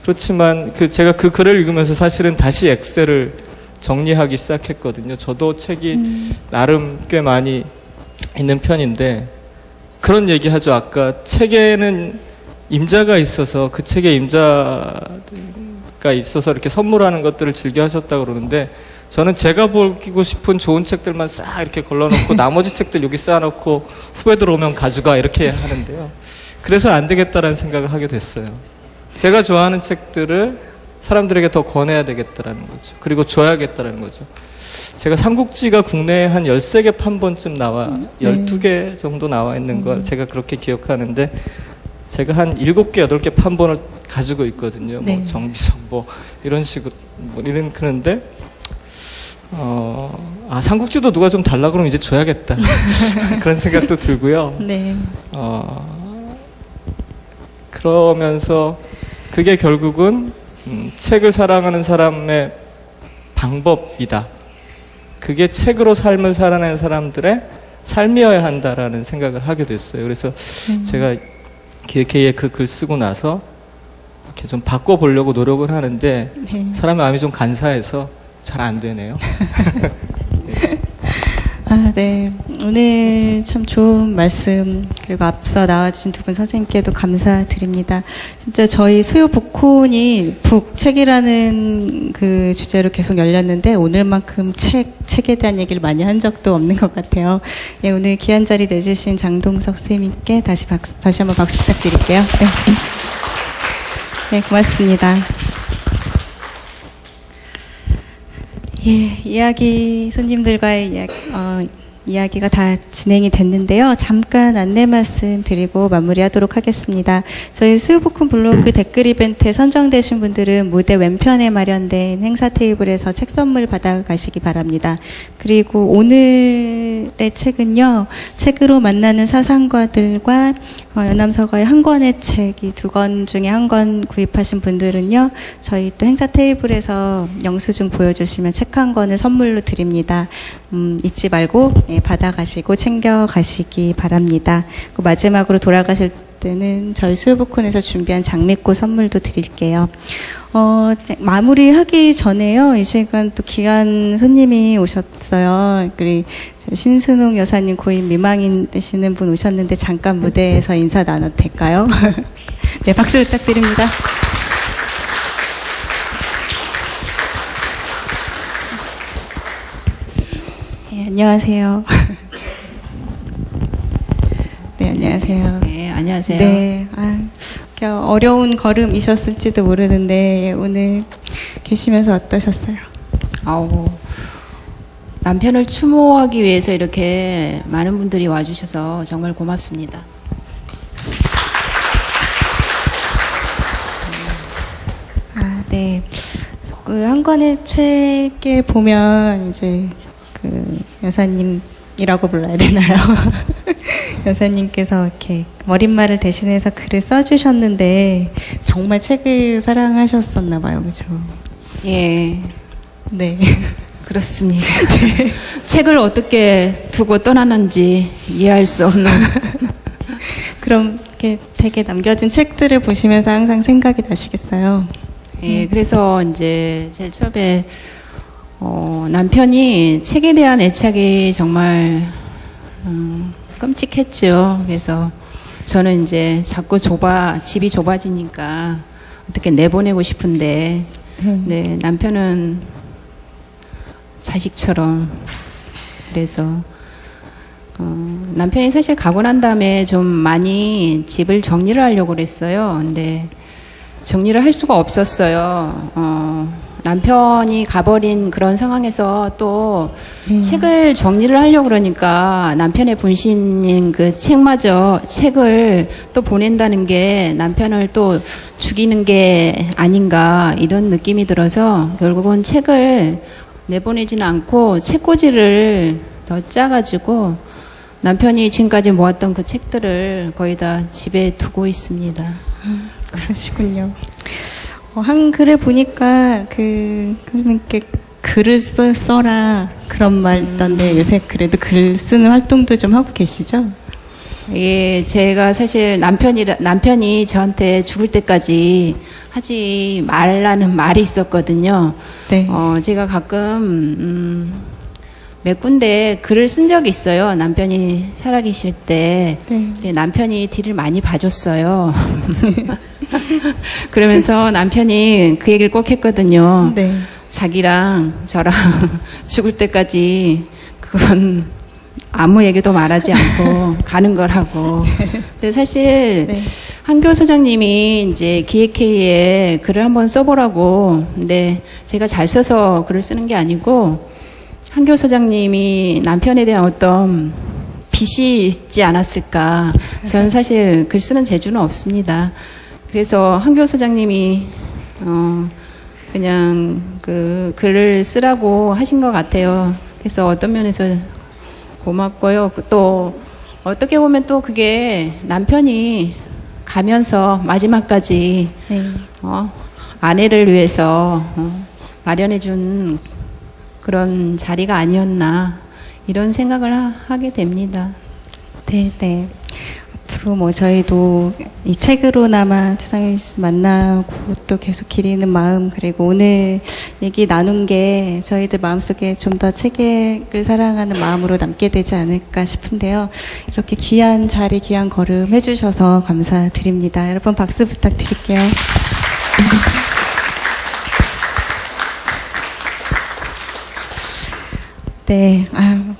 그렇지만 제가 그 글을 읽으면서 사실은 다시 엑셀을 정리하기 시작했거든요. 저도 책이 나름 꽤 많이 있는 편인데 그런 얘기 하죠. 아까 책에는 임자가 있어서 그 책에 임자가 있어서 이렇게 선물하는 것들을 즐겨 하셨다고 그러는데 저는 제가 보고 싶은 좋은 책들만 싹 이렇게 걸러놓고 나머지 책들 여기 쌓아놓고 후배들 오면 가져가 이렇게 하는데요. 그래서 안 되겠다라는 생각을 하게 됐어요. 제가 좋아하는 책들을 사람들에게 더 권해야 되겠다라는 거죠. 그리고 줘야겠다라는 거죠. 제가 삼국지가 국내에 한 13개 판본쯤 나와 12개 정도 나와 있는 걸 제가 그렇게 기억하는데 제가 한 7개, 8개 판본을 가지고 있거든요. 뭐 정비석 뭐 이런 식으로 뭐 이런 그런데 삼국지도 누가 좀 달라 그러면 이제 줘야겠다. 그런 생각도 들고요. 네. 그러면서 그게 결국은 책을 사랑하는 사람의 방법이다. 그게 책으로 삶을 살아내는 사람들의 삶이어야 한다라는 생각을 하게 됐어요. 그래서 제가 기획회의에 그 글 쓰고 나서 이렇게 좀 바꿔보려고 노력을 하는데 사람의 마음이 좀 간사해서 잘 안 되네요. 네. 오늘 참 좋은 말씀 그리고 앞서 나와주신 두 분 선생님께도 감사드립니다. 진짜 저희 수요 북콘이 북책이라는 그 주제로 계속 열렸는데 오늘만큼 책에 대한 얘기를 많이 한 적도 없는 것 같아요. 예, 오늘 귀한 자리 내주신 장동석 선생님께 다시 한번 박수 부탁드릴게요. 네, 네 고맙습니다. 예, 손님들과의 이야기가 다 진행이 됐는데요. 잠깐 안내 말씀 드리고 마무리하도록 하겠습니다. 저희 수요복권 블로그 댓글 이벤트에 선정되신 분들은 무대 왼편에 마련된 행사 테이블에서 책 선물 받아가시기 바랍니다. 그리고 오늘의 책은요. 책으로 만나는 사상가들과 연암서가의 한 권의 책, 이 두 권 중에 한 권 구입하신 분들은요. 저희 또 행사 테이블에서 영수증 보여주시면 책 한 권을 선물로 드립니다. 잊지 말고 받아가시고 챙겨가시기 바랍니다. 마지막으로 돌아가실 때는 저희 수요복콘에서 준비한 장미꽃 선물도 드릴게요. 마무리하기 전에요. 이 시간 또 귀한 손님이 오셨어요. 그리고 신순홍 여사님 고인 미망인 되시는 분 오셨는데 잠깐 무대에서 인사 나눠도 될까요? 네, 박수 부탁드립니다. 네, 안녕하세요. 네, 안녕하세요. 네, 안녕하세요. 네, 어려운 걸음이셨을지도 모르는데 오늘 계시면서 어떠셨어요? 남편을 추모하기 위해서 이렇게 많은 분들이 와주셔서 정말 고맙습니다. 네. 그 한 권의 책에 보면 이제 그 여사님이라고 불러야 되나요? 여사님께서 이렇게 머릿말을 대신해서 글을 써주셨는데 정말 책을 사랑하셨었나 봐요, 그죠? 예, 네. 그렇습니다. 책을 어떻게 두고 떠나는지 이해할 수 없는. 그럼 이렇게 되게 남겨진 책들을 보시면서 항상 생각이 나시겠어요? 예, 그래서 이제 제일 처음에 남편이 책에 대한 애착이 정말 끔찍했죠. 그래서 저는 이제 자꾸 집이 좁아지니까 어떻게 내보내고 싶은데, 네, 남편은 자식처럼. 그래서 남편이 사실 가고 난 다음에 좀 많이 집을 정리를 하려고 그랬어요. 근데 정리를 할 수가 없었어요. 남편이 가버린 그런 상황에서 또 책을 정리를 하려고 그러니까 남편의 분신인 그 책을 또 보낸다는 게 남편을 또 죽이는 게 아닌가 이런 느낌이 들어서 결국은 책을 내보내지는 않고 책꽂이를 더 짜가지고 남편이 지금까지 모았던 그 책들을 거의 다 집에 두고 있습니다. 그러시군요. 한글에 보니까 이렇게 글을 써라 그런 말 있던데 요새 그래도 글 쓰는 활동도 좀 하고 계시죠? 예, 제가 사실 남편이 저한테 죽을 때까지 하지 말라는 말이 있었거든요. 네. 제가 가끔 몇 군데 글을 쓴 적이 있어요. 남편이 살아계실 때. 네. 남편이 뒤를 많이 봐줬어요. 그러면서 남편이 그 얘기를 꼭 했거든요. 네. 자기랑 저랑 죽을 때까지 그건 아무 얘기도 말하지 않고 가는 거라고. 근데 사실 네. 한교 소장님이 이제 기획회의에 글을 한번 써보라고. 근데 제가 잘 써서 글을 쓰는 게 아니고 한교 소장님이 남편에 대한 어떤 빚이 있지 않았을까. 저는 사실 글 쓰는 재주는 없습니다. 그래서 한교 소장님이 그냥 그 글을 쓰라고 하신 것 같아요. 그래서 어떤 면에서 고맙고요. 또 어떻게 보면 또 그게 남편이 가면서 마지막까지 네. 아내를 위해서 마련해준 그런 자리가 아니었나 이런 생각을 하게 됩니다. 네, 네. 앞으로 뭐 저희도 이 책으로나마 최상현 씨 만나고 또 계속 기리는 마음 그리고 오늘 얘기 나눈 게 저희들 마음속에 좀 더 책을 사랑하는 마음으로 남게 되지 않을까 싶은데요. 이렇게 귀한 자리, 귀한 걸음 해주셔서 감사드립니다. 여러분 박수 부탁드릴게요. 네,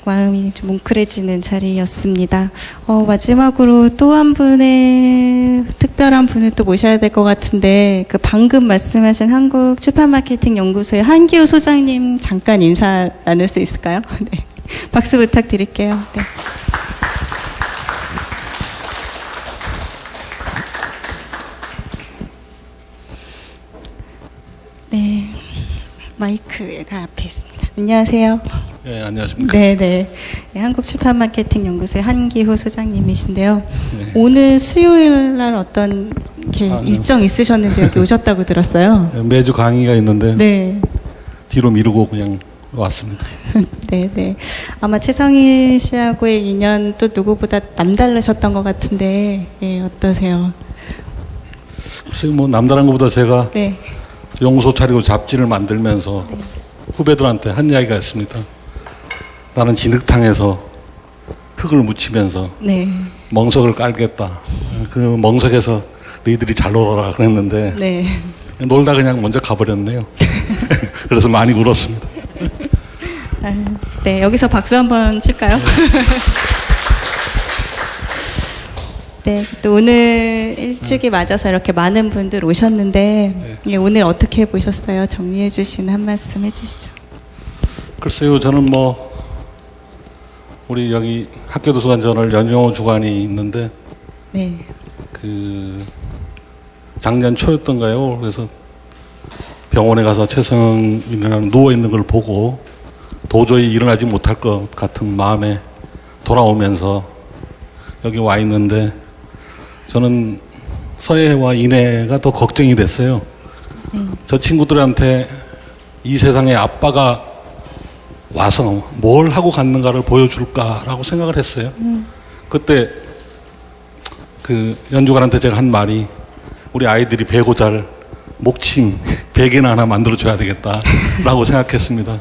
마음이 좀 뭉클해지는 자리였습니다. 마지막으로 또 한 분의 특별한 분을 또 모셔야 될 것 같은데, 방금 말씀하신 한국출판마케팅연구소의 한기호 소장님 잠깐 인사 나눌 수 있을까요? 네. 박수 부탁드릴게요. 네. 네. 마이크가 앞에 있습니다. 안녕하세요. 네, 안녕하십니까. 네네. 네, 한국출판마케팅연구소의 한기호 소장님이신데요. 네. 오늘 수요일 날 어떤 일정 있으셨는데 여기 오셨다고 들었어요. 매주 강의가 있는데 네. 뒤로 미루고 그냥 왔습니다. 네네. 아마 최상일 씨하고의 인연 또 누구보다 남다르셨던 것 같은데 예, 어떠세요? 글쎄 뭐 남다른 것보다 제가 네. 연구소 차리고 잡지를 만들면서 네. 후배들한테 한 이야기가 있습니다. 나는 진흙탕에서 흙을 묻히면서 네. 멍석을 깔겠다. 그 멍석에서 너희들이 잘 놀아라 그랬는데 네. 놀다 그냥 먼저 가버렸네요. 그래서 많이 울었습니다. 네, 여기서 박수 한번 칠까요? 네, 또 오늘 일주기 맞아서 이렇게 많은 분들 오셨는데 예, 오늘 어떻게 보셨어요? 정리해 주시는 한 말씀 해주시죠. 글쎄요, 저는 뭐 우리 여기 학교도서관저널 연정호 주관이 있는데 네. 그 작년 초였던가요? 그래서 병원에 가서 최성이라는 누워 있는 걸 보고 도저히 일어나지 못할 것 같은 마음에 돌아오면서 여기 와 있는데 저는 서해와 인해가 더 걱정이 됐어요. 저 친구들한테 이 세상에 아빠가 와서 뭘 하고 갔는가를 보여줄까라고 생각을 했어요. 그때 그 연주관한테 제가 한 말이 우리 아이들이 배고 잘 목침 베개나 하나 만들어줘야 되겠다라고 생각했습니다.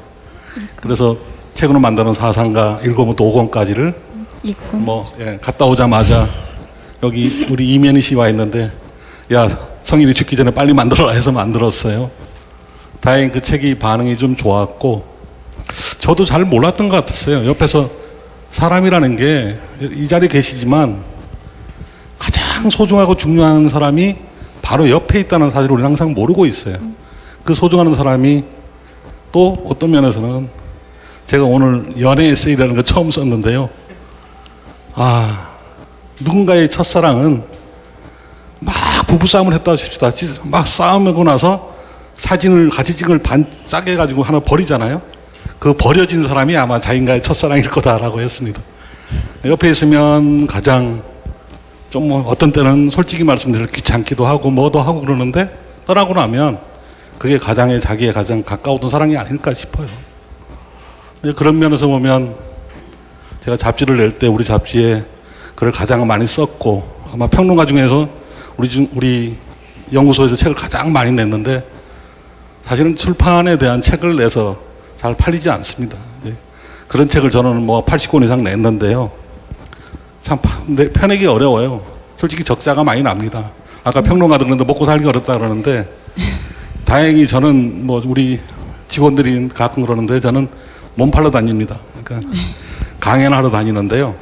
그래서 최근에 만드는 사상가 1권부터 5권까지를 갔다 오자마자 여기 우리 이면희 씨 와 있는데 야 성일이 죽기 전에 빨리 만들어라 해서 만들었어요. 다행히 그 책이 반응이 좀 좋았고 저도 잘 몰랐던 것 같았어요. 옆에서 사람이라는 게 이 자리에 계시지만 가장 소중하고 중요한 사람이 바로 옆에 있다는 사실을 우리는 항상 모르고 있어요. 그 소중한 사람이 또 어떤 면에서는 제가 오늘 연애 에세이라는 거 처음 썼는데요. 누군가의 첫사랑은 막 부부싸움을 했다고 칩시다. 막 싸움하고 나서 사진을 같이 찍을 짜게 해가지고 하나 버리잖아요. 그 버려진 사람이 아마 자기가의 첫사랑일 거다라고 했습니다. 옆에 있으면 가장 좀 뭐 어떤 때는 솔직히 말씀드려 귀찮기도 하고 뭐도 하고 그러는데 떠나고 나면 그게 자기의 가장 가까웠던 사랑이 아닐까 싶어요. 그런 면에서 보면 제가 잡지를 낼 때 우리 잡지에 글을 가장 많이 썼고 아마 평론가 중에서 우리 연구소에서 책을 가장 많이 냈는데 사실은 출판에 대한 책을 내서 잘 팔리지 않습니다. 그런 책을 저는 뭐 80권 이상 냈는데요. 참 펴내기 어려워요. 솔직히 적자가 많이 납니다. 아까 평론가들 그런데 먹고 살기 어렵다 그러는데 다행히 저는 뭐 우리 직원들이 가끔 그러는데 저는 몸 팔러 다닙니다. 그러니까 강연 하러 다니는데요.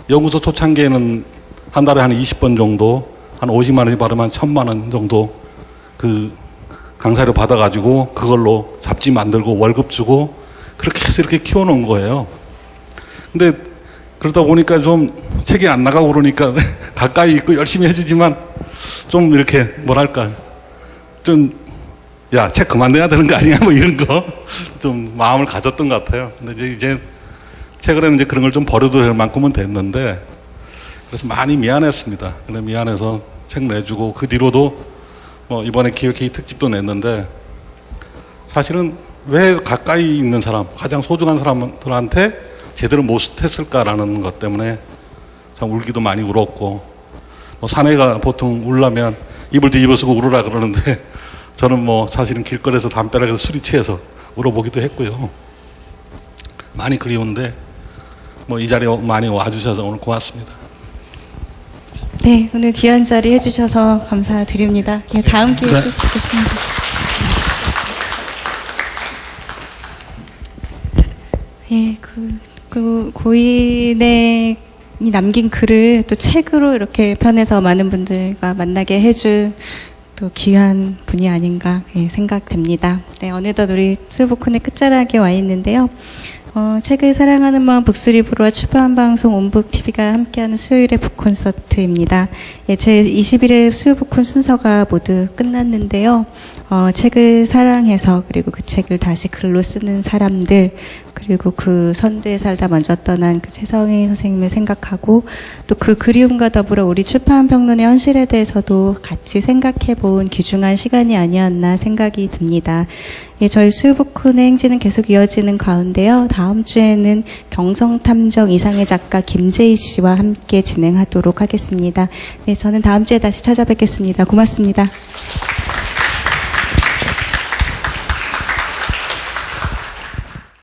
연구소 초창기에는 한 달에 한 20번 정도 한 50만 원이 받으면 1,000만 원 정도 그 강사료 받아가지고 그걸로 잡지 만들고 월급 주고 그렇게 해서 이렇게 키워놓은 거예요. 근데 그러다 보니까 좀 책이 안 나가고 그러니까 가까이 있고 열심히 해주지만 좀 이렇게 뭐랄까 좀 야, 책 그만 내야 되는 거 아니야? 뭐 이런 거 좀 마음을 가졌던 것 같아요. 근데 이제 최근에는 이제 그런 걸 좀 버려도 될 만큼은 됐는데 그래서 많이 미안했습니다. 그래 미안해서 책 내주고 그 뒤로도 뭐 이번에 기획회의 특집도 냈는데 사실은 왜 가까이 있는 사람, 가장 소중한 사람들한테 제대로 못했을까라는 것 때문에 참 울기도 많이 울었고 뭐 사내가 보통 울려면 입을 뒤집어 쓰고 울으라 그러는데 저는 뭐 사실은 길거리에서 담벼락에서 술이 취해서 울어보기도 했고요. 많이 그리운데 뭐 이 자리에 많이 와주셔서 오늘 고맙습니다. 네, 오늘 귀한 자리 해주셔서 감사드립니다. 예, 다음 기회에 또 뵙겠습니다. 예, 그 고인의 이 남긴 글을 또 책으로 이렇게 펴내서 많은 분들과 만나게 해준 또 귀한 분이 아닌가 생각됩니다. 네, 어느덧 우리 수요복콘의 끝자락에 와 있는데요. 책을 사랑하는 마음 북스리브로와 출판방송 온북TV가 함께하는 수요일의 북콘서트입니다. 예, 제 21회 수요북콘 순서가 모두 끝났는데요. 책을 사랑해서 그리고 그 책을 다시 글로 쓰는 사람들 그리고 그 선두에 살다 먼저 떠난 그 최성희 선생님을 생각하고 또 그 그리움과 더불어 우리 출판평론의 현실에 대해서도 같이 생각해 본 귀중한 시간이 아니었나 생각이 듭니다. 예, 저희 수요복콘의 행진은 계속 이어지는 가운데요. 다음 주에는 경성탐정 이상의 작가 김재희 씨와 함께 진행하도록 하겠습니다. 네, 저는 다음 주에 다시 찾아뵙겠습니다. 고맙습니다.